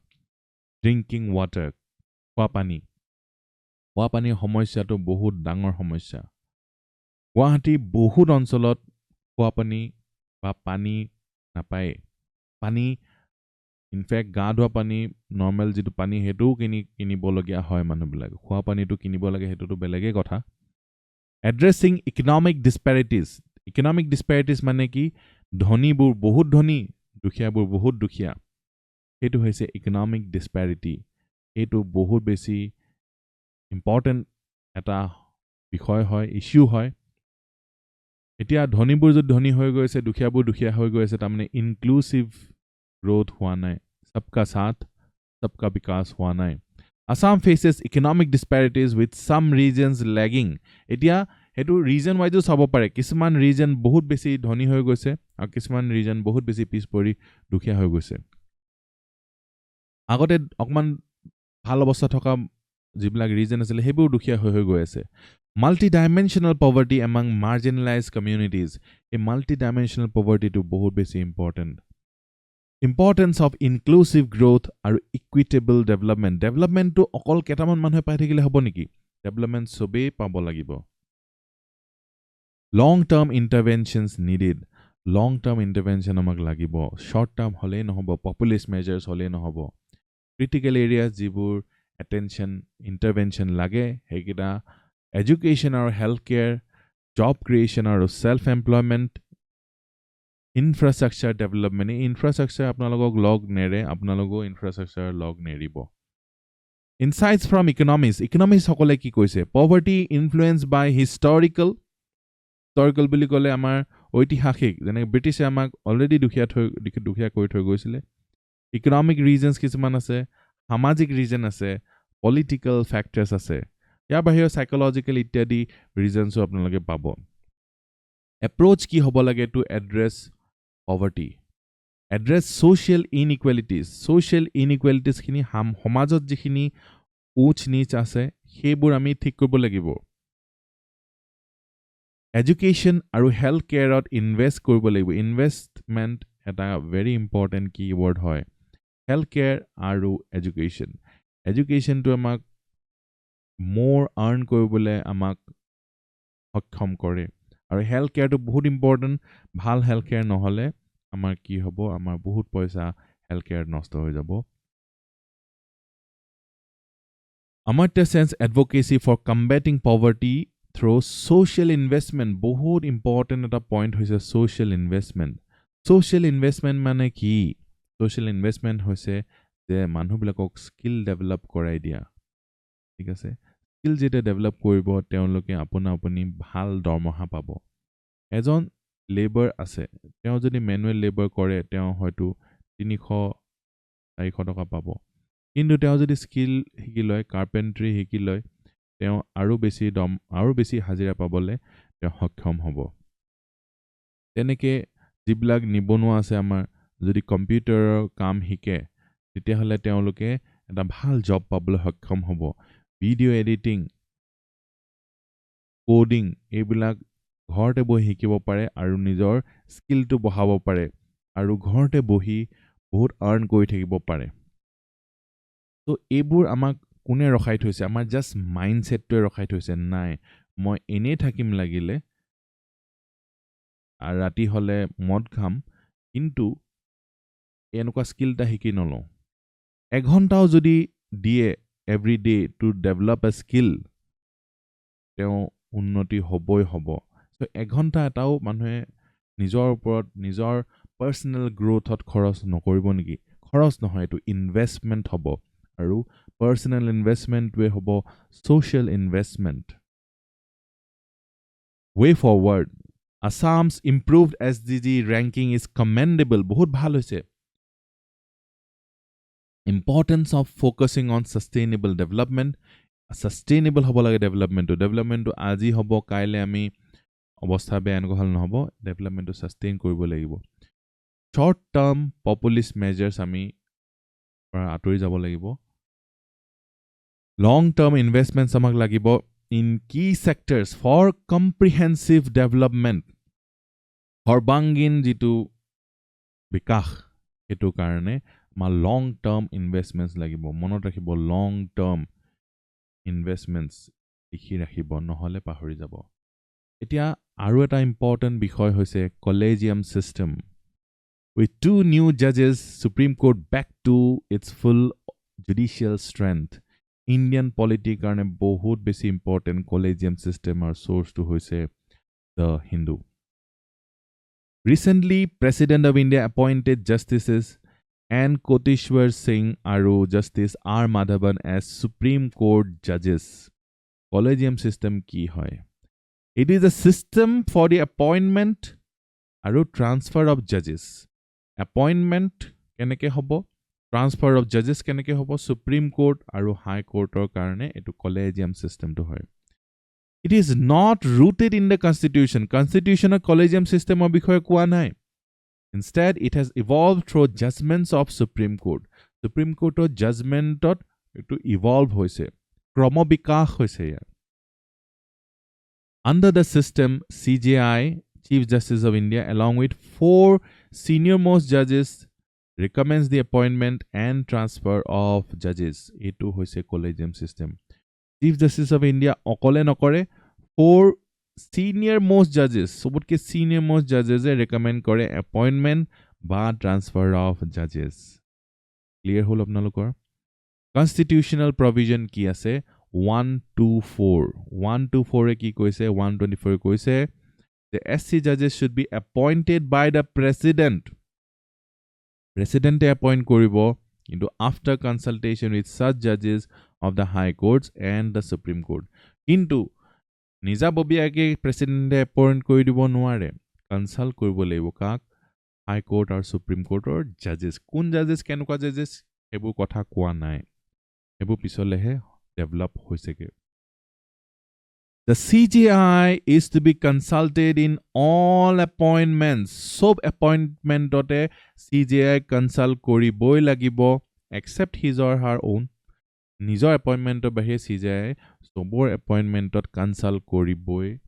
drinking water khwa pani samossya to bahut dangor samossya Guwahati bahut oncholot khwa pani ba pani napaye pani in fact গা ধোৱা পানী নৰমাল যেটো পানী হেতু কিনিব লগিয়া হয় মানুহবিলাক খোৱা পানীটো কিনিব লাগে হেতুটো বেলেগে কথা addressing economic disparities মানে কি ধনীবোৰ বহুত ধনী দুখীয়াবোৰ বহুত দুখীয়া হেতু হৈছে economic disparity হেতু বহুত বেছি ইম্পৰ্টেন্ট এটা বিষয় হয় ইস্যু হয় এতিয়া ধনীবোৰ যদি ধনী হৈ গৈছে দুখীয়াবোৰ দুখীয়া হৈ গৈছে তাৰমানে ইনক্লুসিভ গ্ৰোথ হোৱা নাই सबका साथ सबका विकास হোৱা নাই Assam faces economic disparities with some regions lagging এতিয়া হেতু ৰিজন ওয়াইজও চাব পাৰে কিছুমান ৰিজন বহুত বেছি ধনী হৈ গৈছে আৰু কিছুমান ৰিজন বহুত বেছি পিছ পৰি দুখীয়া হৈ গৈছে আগতে অকমান ভাল অৱস্থা থকা যিবিলাক ৰিজন আছিল হেবোৰ দুখীয়া হৈ গৈ আছে multi-dimensional poverty among marginalized communities a multi-dimensional poverty to বহুত বেছি important importance of inclusive growth আৰু equitable development to অকল কেটামান মানুহে পাই থাকিলে হ'ব নেকি development সবে পাব লাগিব long term interventions needed long term intervention আমাক লাগিব short term হলে নহব populist measures হলে নহব critical areas যিবোৰ attention intervention লাগে হেকিটা education or healthcare job creation or self employment infrastructure development infrastructure আপোনালোকক লগ নেৰে আপোনালোকক infrastructure লগ নেৰিব insights from economists সকলে কি কৈছে poverty influenced by historical বুলি ক'লে আমাৰ ঐতিহাসিক যেনে ব্ৰিটিছে আমাক অলৰেডি দুখীয়া কৰি থৈ গৈছিলে ইকোনমিক ৰিজনছ কিছুমান আছে সামাজিক ৰিজন আছে পলিটিক্যাল ফ্যাক্টৰছ আছে ইয়াৰ বাহিৰে সাইকোলজিক্যাল ইত্যাদি ৰিজনছো আপোনালোকে পাব এপ্ৰোচ কি হ'ব লাগে to address poverty address social inequalities খিনি সমাজত যিখিনি উচ নিচ আছে সেইবোৰ আমি ঠিক কৰিব লাগিব education আৰু health careত invest কৰিব লাগিব investment এটা very important keyword হয় health care আৰু education to আমাক more earn কৰিবলৈ আমাক সক্ষম কৰে আৰু health care to বহুত important ভাল health care নহলে আমাৰ কি হ'ব আমাৰ বহুত পইচা health care নষ্ট হৈ যাব Amartya Sen's advocacy for combating poverty through social investment বহুত important এটা point হৈছে social investment মানে কি social investment হৈছে যে মানুহবিলাকক স্কিল ডেভেলপ কৰাই দিয়া ঠিক আছে স্কিল যেটা ডেভেলপ কৰিব তেওঁলোকে আপুনি ভাল দৰমহা পাব এজন লেবাৰ আছে তেওঁ যদি ম্যানুৱেল লেবাৰ কৰে তেওঁ হয়তো 300-400 টকা পাব কিন্তু তেওঁ যদি স্কিল শিকি লয় কাৰ্পেন্ট্ৰি শিকি লয় তেওঁ আৰু বেছি হাজিৰা পাবলে তেওঁ সক্ষম হ'ব তেনেকে যিবিলাক নিবনুৱা আছে আমাৰ যদি কম্পিউটাৰৰ কাম শিকে তেতিয়াহলে তেওঁলোকে এটা ভাল জব পাবলৈ সক্ষম হ'ব ভিডিও এডিটিং কোডিং এইবিলাক ঘৰতে বহি শিকিব পাৰে আৰু নিজৰ স্কিলটো বঢ়াব পাৰে আৰু ঘৰতে বহি বহুত আৰ্ন কৰি থাকিব পাৰে তো এইবোৰ আমাক কোনে ৰখাই থৈছে আমাৰ জাস্ট মাইন্ডসেটটোৱে ৰখাই থৈছে নাই মই এনে থাকিম লাগিলে আৰু ৰাতি হলে মদ খাম কিন্তু এনেকুৱা স্কিলটা শিকি নলওঁ এঘণ্টাও যদি দিয়ে every day to develop a skill তেওঁ উন্নতি হ'বই হ'ব সো এঘণ্টা এটাও মানুহে নিজৰ ওপৰত নিজৰ পাৰ্সোনাল গ্ৰোথত খৰচ নকৰিব নেকি খৰচ নহয় এটো ইনভেষ্টমেন্ট হ'ব আৰু পাৰ্সোনাল ইনভেষ্টমেন্টৱে হ'ব social investment way forward Assam's improved SDG ranking is commendable বহুত ভাল হৈছে importance of focusing on sustainable development sustainable হ'ব লাগে development আজি হ'ব কাইলে আমি অৱস্থা বেয়া নহল নহব development sustain কৰিব লাগিব short term populist measures আমি আতৰি যাব লাগিব long term investments আমাক লাগিব in key sectors for comprehensive development সৰ্বাংগীন যিটো বিকাশ হেতু কাৰণে আমাৰ long term investments লাগিব মনত ৰাখিব long term investments লিখি ৰাখিব নহলে পাহৰি যাব এতিয়া আৰু এটা ইম্পৰ্টেন্ট বিষয় হৈছে collegium system with 2 new judges Supreme Court back to its full judicial strength Indian politics কাৰণে বহুত বেছি ইম্পৰ্টেন্ট collegium system আৰু source to হৈছে the Hindu Recently President of India appointed justices N. Koteshwar Singh aru Justice R. Madhavan as Supreme Court judges collegium system ki hoy It is a system for the appointment আৰু transfer of judges. Appointment কেনেকে হ'ব? Transfer of judges কেনেকে হ'ব? Supreme Court আৰু High Courtৰ কাৰণে এটো collegium systemটো হয়. It is not rooted in the Constitution. Constitution or collegium system of বিষয়ে কোৱা নাই. Instead, it has evolved through judgments of Supreme Court. Supreme Court or judgment to evolve hoise. Kromobikah hoise. Under the system, CJI, Chief Justice of India, along with 4 senior most judges, recommends the appointment and transfer of judges. Etu hoise collegium system. Chief Justice of India okole nokore 4 senior most judges, sobotke senior most judges recommend kore appointment ba transfer of judges. Clear hol apnalokor? Constitutional provision ki ase 124. 124 ki koise 124 koise the SC judges should be appointed by the president. President appoint koribo into after consultation with such judges of the high courts and the Supreme Court. Into Niza bobiyage president appoint kori dibo nuare. Consult koribo laibo kak High Court or Supreme Court or judges. Kun judges kenuka judges ebu kotha koa nai. Ebu pisolehe develop hoisege. The CJI is to be consulted in all appointments. Sob appointment dote CJI consult koriboi lagibo except his or her own. Nijor appointment to bahe CJI sobor appointment dot consult koriboi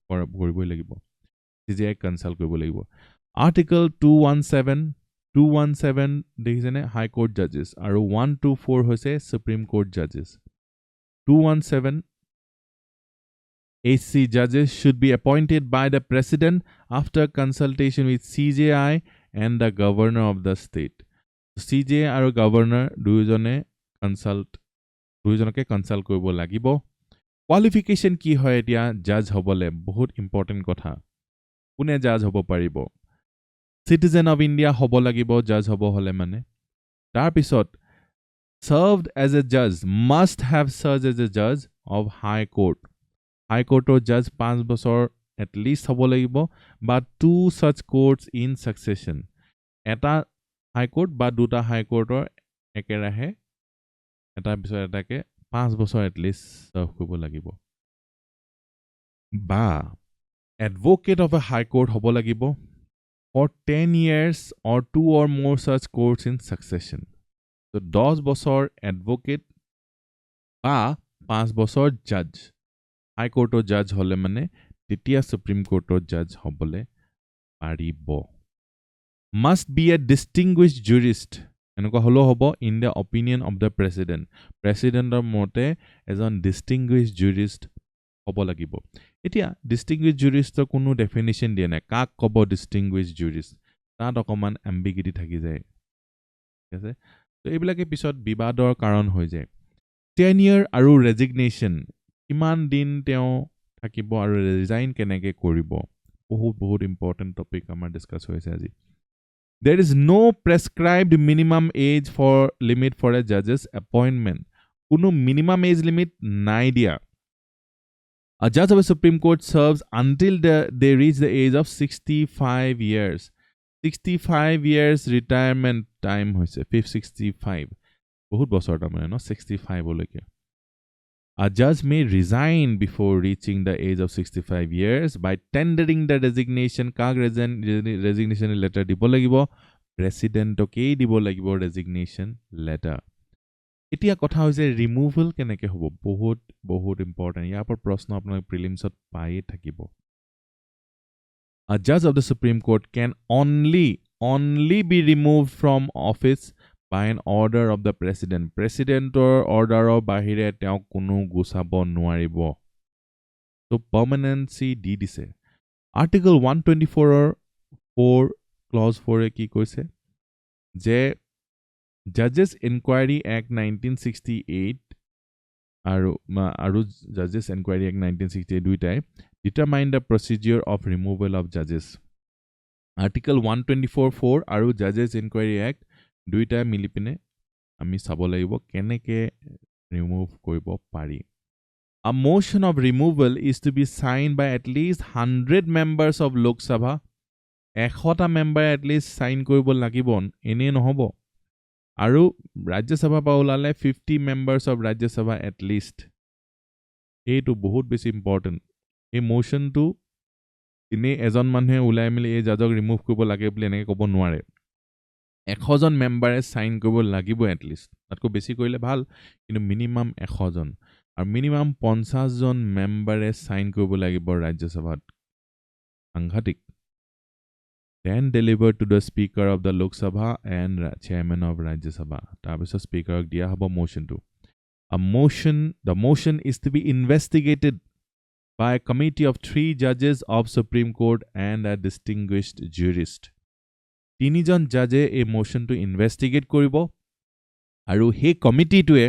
lagibo. CJI consult koribo lagibo. Article 217 dekhisene High Court judges aru 124 hoise Supreme Court judges. 217 HC judges should be appointed by the president after consultation with CJI and the governor of the state. CJI aru governor duijone consult koribo lagibo. Qualification ki hoy etia judge hobole bahut important kotha. Kune judge hobo paribo? Citizen of India hobo lagibo judge hobo hole mane. Tar pisot served as a judge, must have served as a judge of High Court. High Court or judge 5 bosor at least hobo lagibo, but 2 such courts in succession. Eta High Court ba duta High Court or ekerahe eta bisor etake 5 bosor at least serve koribo lagibo. Ba advocate of a High Court hobo lagibo for 10 years or 2 or more such courts in succession. So 10 bosor advocate ba 5 bosor judge. High Court or judge hole mane titia Supreme Court or judge hobole paribo. Must be a distinguished jurist. Enuka holo hobo in the opinion of the president. President or mote as on distinguished jurist hobo lagibo. Etia distinguished jurist to kunu definition diye na kak kobo distinguished jurist. Ta dokoman ambiguity thaki jay. Ase to ebilake pisot bibador karon hoy jay. Tenure aru resignation. Iman din teo থাকিব আৰু resign কেনেকে কৰিব বহুত important topic আমাৰ discuss হৈছে আজি. There is no prescribed minimum age for limit for a judge's appointment. কোনো minimum age limit নাই দিয়া. A judge of a Supreme Court serves until they reach the age of 65 years. 65 years retirement time হৈছে 65. বহুত বছৰ তাৰমানে ন 65 লৈকে. A judge may resign before reaching the age of 65 years by tendering the resignation. Kag resignation letter dibo lagibo. President oke dibo lagibo resignation letter. Etia kotha hoise removal keneke hobo bahut important. Ya par prashno apnar prelims ot pai thakibo. A judge of the Supreme Court can only be removed from office by an order of the president. President or order of bahire teo kunu gusabo nuaribo. So permanency di dise. Article 124 or 4 clause 4 e ki koise je Judges Inquiry Act 1968 aru Judges Inquiry Act 1968 duitai determine the procedure of removal of judges. Article 124.4 aru Judges Inquiry Act দুইটা মিলি পিনে আমি চাব লাগিব কেনেকে remove কৰিব পাৰি A motion of removal is to be signed by at least 100 members of Lok Sabha. 100টা মেম্বাৰে at least sign কৰিব লাগিব, এনেই নহ'ব। আৰু ৰাজ্যসভা পৰা ওলালে 50 members of Rajya Sabha at least। এইটো বহুত বেছি ইম্পৰ্টেণ্ট। এই মোশনটো এনেই এজন মানুহে ওলাই মেলি এই জাজক ৰিমুভ কৰিব লাগে বুলি এনেকৈ ক'ব নোৱাৰে। 100 জন মেম্বাৰে সাইন কৰিব লাগিব এটলিষ্ট, তাতকৈ বেছি কৰিলে ভাল, কিন্তু মিনিমাম 100 জন আৰু মিনিমাম 50 জন মেম্বাৰে সাইন কৰিব লাগিব ৰাজ্যসভাত। সাংঘাতিক। Then delivered to the Speaker of the Lok Sabha and Chairman of Rajya Sabha. তাৰপিছত স্পীকাৰক দিয়া হ'ব মোশনটো। The motion is to be investigated by a committee of 3 judges of Supreme Court and a distinguished jurist. 3 জন জাজে এই মোশনটো investigate কৰিব আৰু সেই কমিটিটোৱে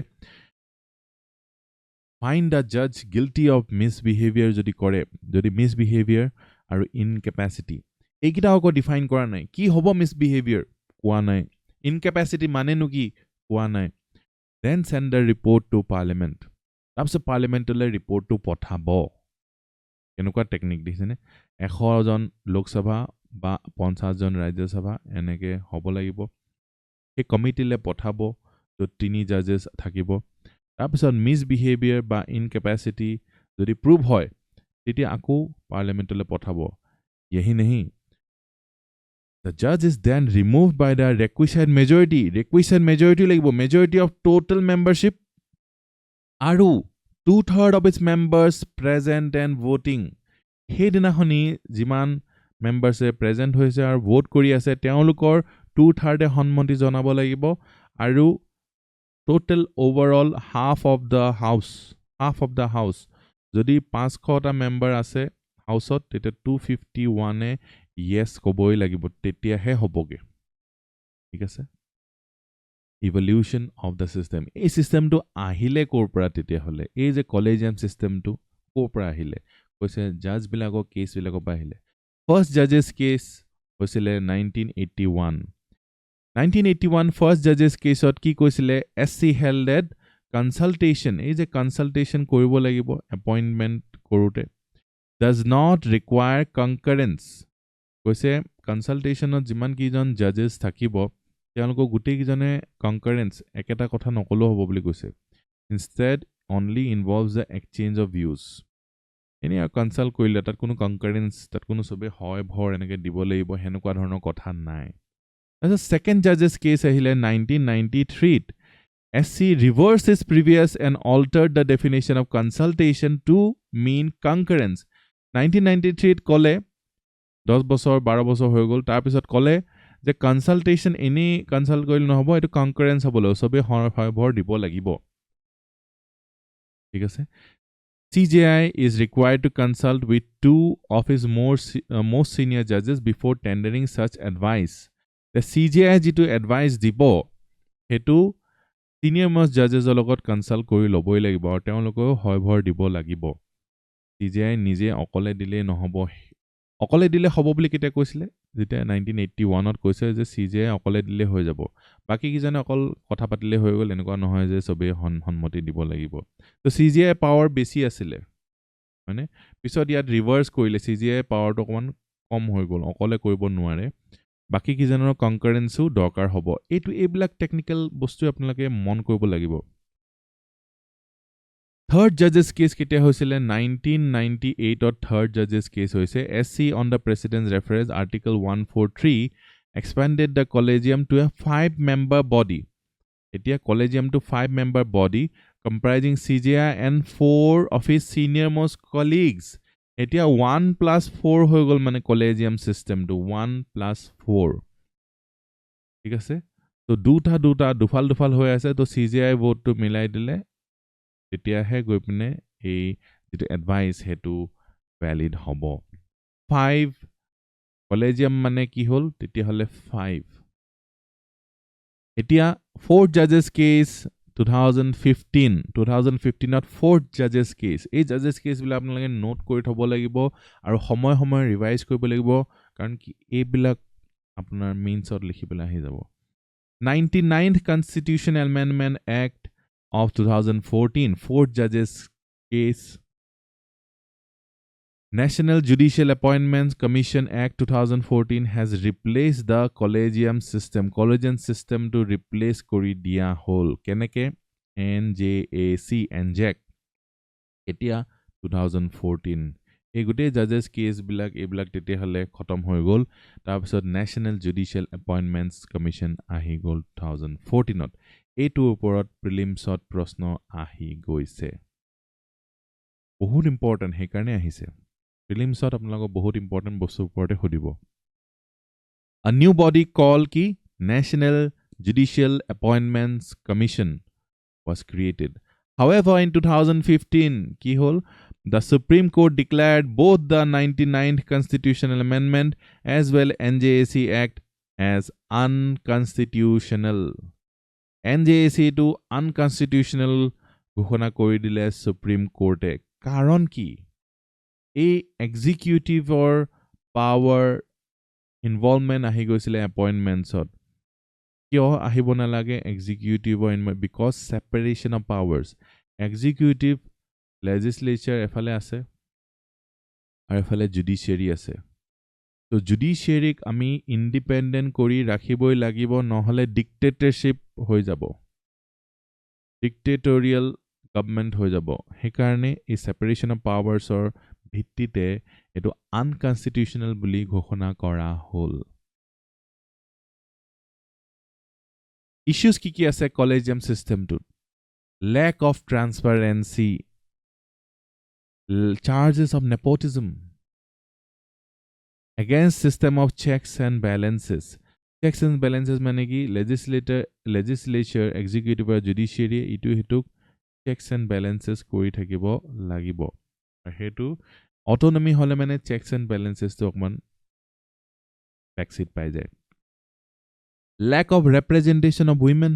find a judge guilty of misbehavior যদি কৰে, যদি misbehavior আৰু incapacity এইকেইটা আকৌ ডিফাইন কৰা নাই। কি হ'ব misbehavior কোৱা নাই, incapacity মানেনো কি কোৱা নাই। Then send the report to parliament. তাৰপিছত পাৰ্লিমেণ্টলৈ ৰিপৰ্টটো পঠাব। কেনেকুৱা টেকনিক দেখিছেনে? 100 জন লোকসভা বা 50 জন ৰাজ্যসভা এনেকৈ হ'ব লাগিব। সেই কমিটিলৈ পঠাব, য'ত 3 জাজেছ থাকিব। তাৰপিছত মিছবিহেভিয়াৰ বা ইনকেপাচিটি যদি প্ৰুভ হয়, তেতিয়া আকৌ পাৰ্লিমেণ্টলৈ পঠাব। यही नहीं, the judge is then removed by the requisite majority. Requisite majority লাগিব, majority of total membership আৰু 2/3 of its members present and voting. সেইদিনাখনি যিমান মেম্বাৰ্ছে প্ৰেজেণ্ট হৈছে আৰু ভোট কৰি আছে, তেওঁলোকৰ 2/3 সন্মতি জনাব লাগিব আৰু total overall half of the house যদি 500টা মেম্বাৰ আছে হাউচত, তেতিয়া 251 য়েছ ক'বই লাগিব, তেতিয়াহে হ'বগে। ঠিক আছে। ইভলিউশ্যন অফ দ্য চিষ্টেম, এই চিষ্টেমটো আহিলে ক'ৰ পৰা? তেতিয়াহ'লে এই যে কলেজিয়াম চিষ্টেমটো ক'ৰ পৰা আহিলে? কৈছে জাজবিলাকৰ কেছবিলাকৰ পৰা আহিলে। ফাৰ্ষ্ট জাজেছ কেছ হৈছিলে 1981 ফাৰ্ষ্ট জাজেছ কেছত কি কৈছিলে? SC হেল্ডেড কনচালটেশ্যন, এই যে কনচালটেশ্যন কৰিব লাগিব এপইণ্টমেণ্ট কৰোঁতে, does not require concurrence. কৈছে কনচালটেশ্যনত যিমান কেইজন জাজেছ থাকিব, তেওঁলোকক গোটেইকেইজনে কনকাৰেঞ্চ একেটা কথা নকলেও হ'ব বুলি কৈছে। Instead only ইনভলভছ the exchange of views. এনেই আৰু কনচাল্ট কৰিলে তাত কোনো কনকাৰেঞ্চ, তাত কোনো চবেই হয় ভৰ এনেকৈ দিব লাগিব, সেনেকুৱা ধৰণৰ কথা নাই। তাৰপিছত ছেকেণ্ড জাজেছ কেছ আহিলে 1993। SC reversed its previous and altered the definition of consultation to mean concurrence. 1993 ক'লে 10 বছৰ 12 বছৰ হৈ গ'ল, তাৰপিছত ক'লে যে কনচালটেশ্যন এনেই কনচাল্ট কৰিলে নহ'ব, এইটো কনকাৰেঞ্চ হ'ব লাগিব, চবেই হয় ভৰ দিব লাগিব। ঠিক আছে। CJI is required to consult with 2 of his most senior judges before tendering such advice. The CJI যিটো এডভাইচ দিব, সেইটো চিনিয়ৰ মষ্ট জাজেছৰ লগত কনচাল্ট কৰি ল'বই লাগিব আৰু তেওঁলোকেও হয় ভৰ দিব লাগিব। CJI নিজে অকলে দিলেই নহ'ব। অকলে দিলে হ'ব বুলি কেতিয়া কৈছিলে? যেতিয়া 1981ত কৈছে যে CJI অকলে দিলে হৈ যাব, বাকী কেইজনে অকল কথা পাতিলে হৈ গ'ল, এনেকুৱা নহয় যে চবেই সন্মতি দিব লাগিব। তো CJI পাৱাৰ বেছি আছিলে, হয়নে? পিছত ইয়াত ৰিভাৰ্চ কৰিলে, CJI পাৱাৰটো অকণমান কম হৈ গ'ল, অকলে কৰিব নোৱাৰে, বাকী কেইজনৰ কনকাৰেঞ্চো দৰকাৰ হ'ব। এইবিলাক টেকনিকেল বস্তু আপোনালোকে মন কৰিব লাগিব। থাৰ্ড জাজেছ কেছ কেতিয়া হৈছিলে? 1998ত থাৰ্ড জাজেছ কেছ হৈছে। SC on the President's Reference Article 143 expanded the collegium to a 5-member body. এতিয়া collegiumটো 5-member body comprising CJI and 4 of his senior most colleagues. এতিয়া 1+4 হৈ গ'ল, মানে collegium systemটো 1+4। ঠিক আছে। তো দুফাল হৈ আছে, তো CJI ভোটটো মিলাই দিলে, তেতিয়াহে গৈ পিনে এই যিটো এডভাইচ সেইটো ভ্যালিড হ'ব। 5 কলেজিয়াম মানে কি হ'ল? তেতিয়াহ'লে 5। এতিয়া ফ'ৰ্থ জাজেছ কেছ 2015ত ফ'ৰ্থ জাজেছ কেছ। এই জাজেছ কেছবিলাক আপোনালোকে নোট কৰি থ'ব লাগিব আৰু সময়ে সময়ে ৰিভাইজ কৰিব লাগিব, কাৰণ কি এইবিলাক আপোনাৰ মেইনছত লিখি পেলাই আহি যাব। 99th Constitution Amendment Act of 2014, fourth judges case. National Judicial Appointments Commission Act 2014 has replaced the collegium system to replace kori dia hol keneke NJAC and JAC etia 2014 এই গোটেই জাজেছ কেছ বিলাক এইবিলাক তেতিয়া হলে খতম হৈ গল তাৰ পিছত নেশনাল জুডিশিয়াল এপয়েন্টমেন্টস কমিশন আহি গল 2014 ত এইটো ওপৰত প্ৰিলিমছত প্ৰশ্ন আহি গৈছে বহুত ইম্পৰ্টেন্ট হে কাৰণে আহিছে প্ৰিলিমছত আপোনালোকক বহুত ইম্পৰ্টেন্ট বস্তুৰ ওপৰতে খুদিব A new body called ki National Judicial Appointments Commission was created. However, in 2015, ki hol, the Supreme Court declared both the 99th Constitutional Amendment as well NJAC Act as unconstitutional. NJAC to unconstitutional ঘোষণা কৰি দিলে Supreme Court এ কাৰণ কি এই executive-or power involvement ahi goisile appointments ot kyo ahibo na lage executive because separation of powers executive legislature efale ase ar efale judiciary ase to judiciary ami independent kori rakhiboi lagibo nohole dictatorship hoi jabo dictatorial government hoi jabo he karone ei separation of powers or ভিত্তিতে এটো unconstitutional বুলি ঘোষণা কৰা হল issues কি আছে collegium সিস্টেমটোত lack of transparency charges of nepotism against system of checks and balances মানে কি legislature executive or judiciary ইটো হেতুক checks and balances কৰি থাকিব লাগিব হেতু অটোনমি হলে মানে চেকস এন্ড ব্যালেন্সেস তো অকমান ব্যাকসিট পাই যায় lack of representation of women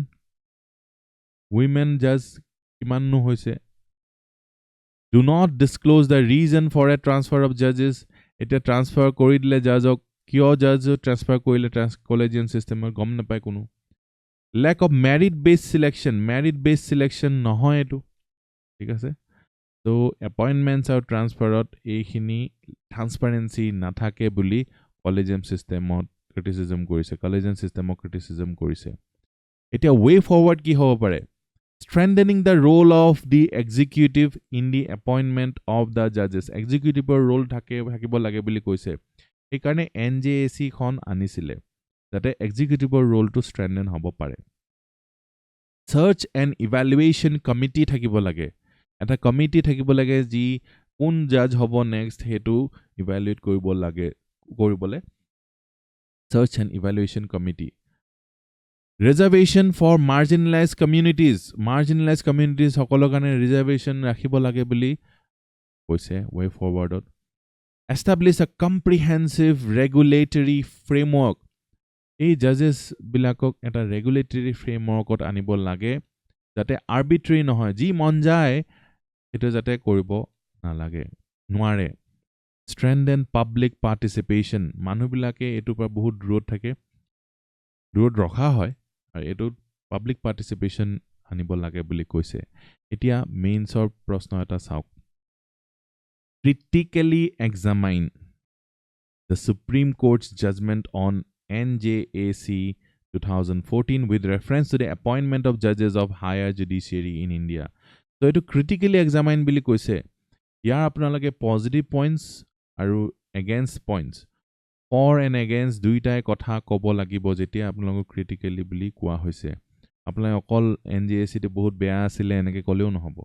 judge কিমান নো হৈছে do not disclose the reason for a transfer of judges এটা ট্রান্সফার কৰি দিলে জাজক কিয় জাজ ট্ৰান্সফাৰ কৰিলে কলেজিয়াম সিস্টেমৰ গম নাপায় কোনো lack of merit based selection নহয় এটো ঠিক আছে So appointments or transfer ot ekhini transparency nathake buli collegium system criticism korise collegium system criticism korise etia way forward ki hobo pare strengthening the role of the executive in the appointment of the judges executive role thakibo lage buli koise ei karone NJAC khon anisile jate executive role to strengthen hobo pare search and evaluation committee thakibo lage এটা committee থাকিব লাগে যি কোন জাজ হ'ব next হেতু evaluate কৰিব লাগে কৰিবলে search and evaluation committee reservation for marginalised communities সকলৰ কাৰণে ৰিজাৰ্ভেশন ৰাখিব লাগে বুলি কৈছে ওয়ে ফৰৱাৰ্ডত এস্টাব্লিশ আ কম্প্ৰিহেনসিভ ৰেগুলেটৰী ফ্ৰেমৱৰ্ক এই জাজেস বিলাকক এটা ৰেগুলেটৰী ফ্ৰেমৱৰ্কত আনিব লাগে যাতে আৰ্বিট্ৰাৰি নহয় যি মন যায় এটা যাতে কৰিব নালাগে নোৱাৰে strengthen public participation মানুহবিলাকে এটো পৰা বহুত দূৰত থাকে দূৰত ৰখা হয় আৰু এটো পাব্লিক পাৰ্টিসিপেশন আনিব লাগে বুলি কৈছে এতিয়া মেইনছৰ প্ৰশ্ন এটা চাওক critically examine the Supreme Court's judgment on NJAC 2014 with reference to the appointment of judges of higher judiciary in India so eto critically examine bili koise ইয়াৰ আপোনালোকে পজিটিভ পইণ্টস আৰু এগেইনষ্ট পইণ্টস ফৰ এণ্ড এগেইনষ্ট দুইটাই কথা ক'ব লাগিব যেতিয়া আপোনালোকক ক্ৰিটিক্যালি বুলি কোৱা হৈছে আপোনালোকে অকল NJAC তে বহুত বেয়া আছিল এনেকে ক'লেও নহব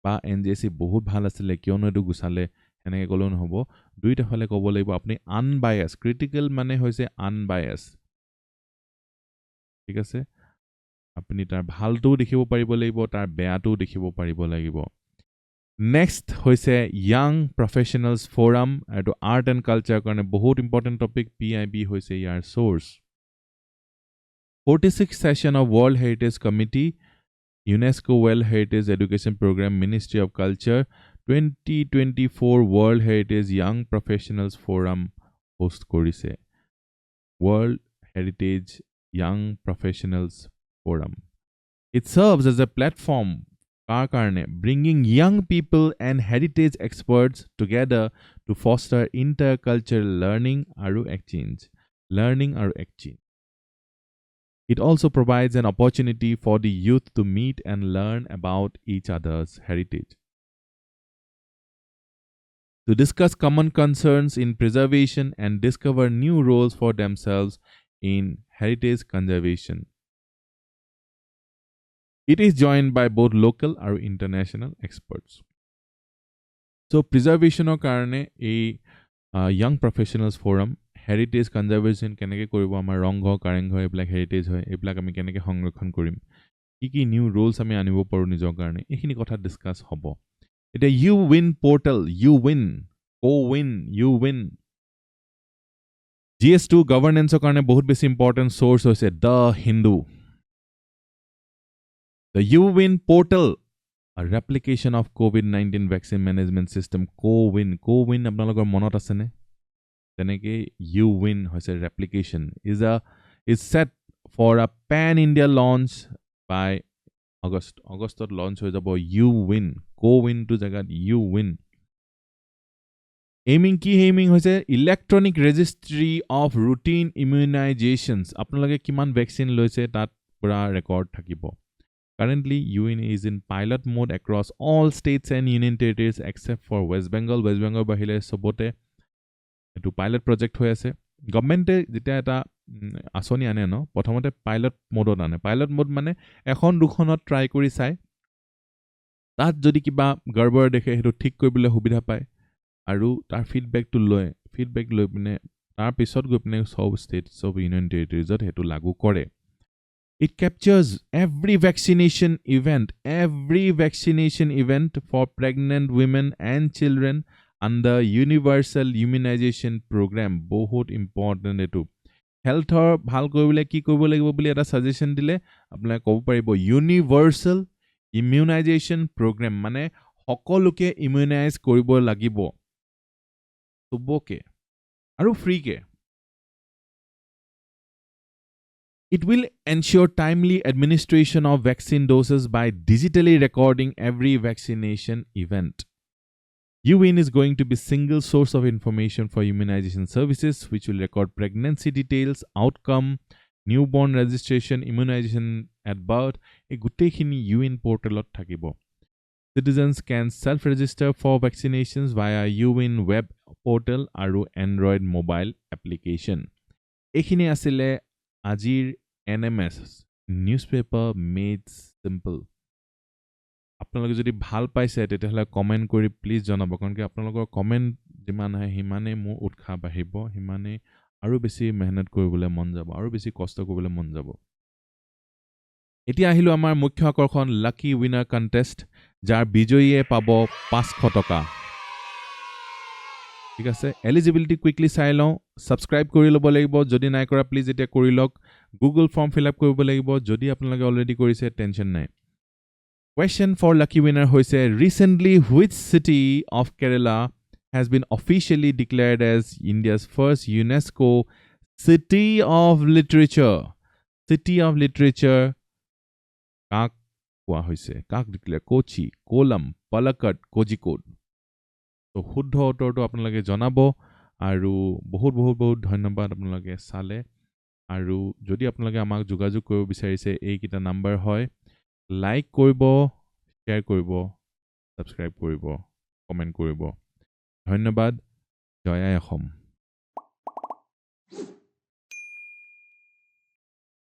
বা NJAC বহুত ভাল আছিল কিয়নো এটো গুছালে এনেকে ক'লেও নহব দুইটা ফালে ক'ব লাগিব আপুনি আনবায়াস ক্ৰিটিক্যাল মানে হৈছে আনবায়াস ঠিক আছে আপুনি তাৰ ভালটো দেখিব পাৰিব লাগিব তাৰ বেয়াটো দেখিব পাৰিব লাগিব নেক্সট হৈছে ইয়াং প্ৰফেশনালস ফোৰাম আৰু আৰ্ট এণ্ড কালচাৰ কাৰণে বহুত ইম্পৰ্টেন্ট টপিক PIB হৈছে ইয়াৰ source 46th session of World Heritage Committee UNESCO World Heritage Education Program Ministry of Culture 2024 World Heritage Young Professionals Forum host korise World Heritage Young Professionals Forum. It serves as a platform কাৰ কাৰণে bringing young people and heritage experts together to foster intercultural learning আৰু exchange. It also provides an opportunity for the youth to meet and learn about each other's heritage. To discuss common concerns in preservation and discover new roles for themselves in heritage conservation. It is joined by both local and international experts. So preservation karone a young professionals forum heritage conservation keneke koribo amar rongho karengho eblak heritage hoy eblak ami keneke সংৰক্ষণ কৰিম কি new roles আমি আনিব পাৰো নিজৰ কাৰণে এখিনি কথা ডিসকাস হ'ব এটা you win portal you win GS2 governance karone bahut beshi important source hoise the Hindu. The UWin portal, a replication of COVID-19 vaccine management system. CoWin apnalogor monot ase ne? Teneke UWin hoise replication is set for a pan-India launch by August. Augustot launch hoye jabo UWin. CoWin to jagat UWin. Aiming hoise electronic registry of routine immunizations. Apnaloge kiman vaccine loise tat pura record thakibo. Currently, UWin is in pilot mode across all states and union territories except for West Bengal. West Bengal bahile sobote etu pilot project hoy ase. Government jeta eta asoni ane no prothomote pilot mode ane. Pilot mode mane ekhon dukhonot try kori sai. Tat jodi kiba garbor dekhe hetu thik koribole subidha pai. Aru tar feedback loi pine tar pisot goi pine sob states sob union territories ot hetu lagu kore. It captures every vaccination event for pregnant women and children under universal immunization program. Bahut important etu. Health or bhal koribole ki koribo lagibo boli eta suggestion dile apnai kobo paribo universal immunization program mane hokoluke immunize koribo lagibo. Soboke aru free ke. It will ensure timely administration of vaccine doses by digitally recording every vaccination event. UWin is going to be single source of information for immunization services, which will record pregnancy details, outcome, newborn registration, immunization at birth. A gutekhini UWin portal thakibo. Citizens can self-register for vaccinations via UWin web portal aru Android mobile application. Ekhini asile Ajir NMS newspaper made simple. আপোনালোকে যদি ভাল পাইছে তেতিয়াহলে comment কৰি please জনাব কাৰণ কি আপোনালোকৰ কমেন্ট যিমান হয় হিমানে মোৰ উৎসাহ বাঢ়িব হিমানে আৰু বেছি মেহনত কৰিবলৈ মন যাব আৰু বেছি কষ্ট কৰিবলৈ মন যাব এতিয়া আহিলো আমাৰ মুখ্য আকৰ্ষণ লাকি উইনাৰ কন্টেষ্ট যাৰ বিজয়ীয়ে পাব 500 টকা ঠিক আছে এলিজিবিলিটি কুইকলি চাই লওঁ সাবস্ক্ৰাইব কৰি ল'ব লাগিব যদি নাই কৰা প্লিজ এটা কৰি লওক গুগল ফৰ্ম ফিল আপ কৰিব লাগিব যদি আপোনালোকে অলৰেডি কৰিছে টেনচন নাই Question for lucky winner hoise recently which city of Kerala has been officially declared as India's first UNESCO City of Literature kak koa hoise kak declare Kochi Kollam Palakkad Kozhikode so শুদ্ধ উত্তৰটো আপোনালোকে জনাব আৰু বহুত ধন্যবাদ আপোনালোকে চালে আৰু যদি আপোনালোকে আমাক যোগাযোগ কৰিব বিচাৰিছে এই কিটা নাম্বাৰ হয় লাইক কৰিব শেয়াৰ কৰিব সাবস্ক্ৰাইব কৰিব কমেন্ট কৰিব ধন্যবাদ জয় আই অসম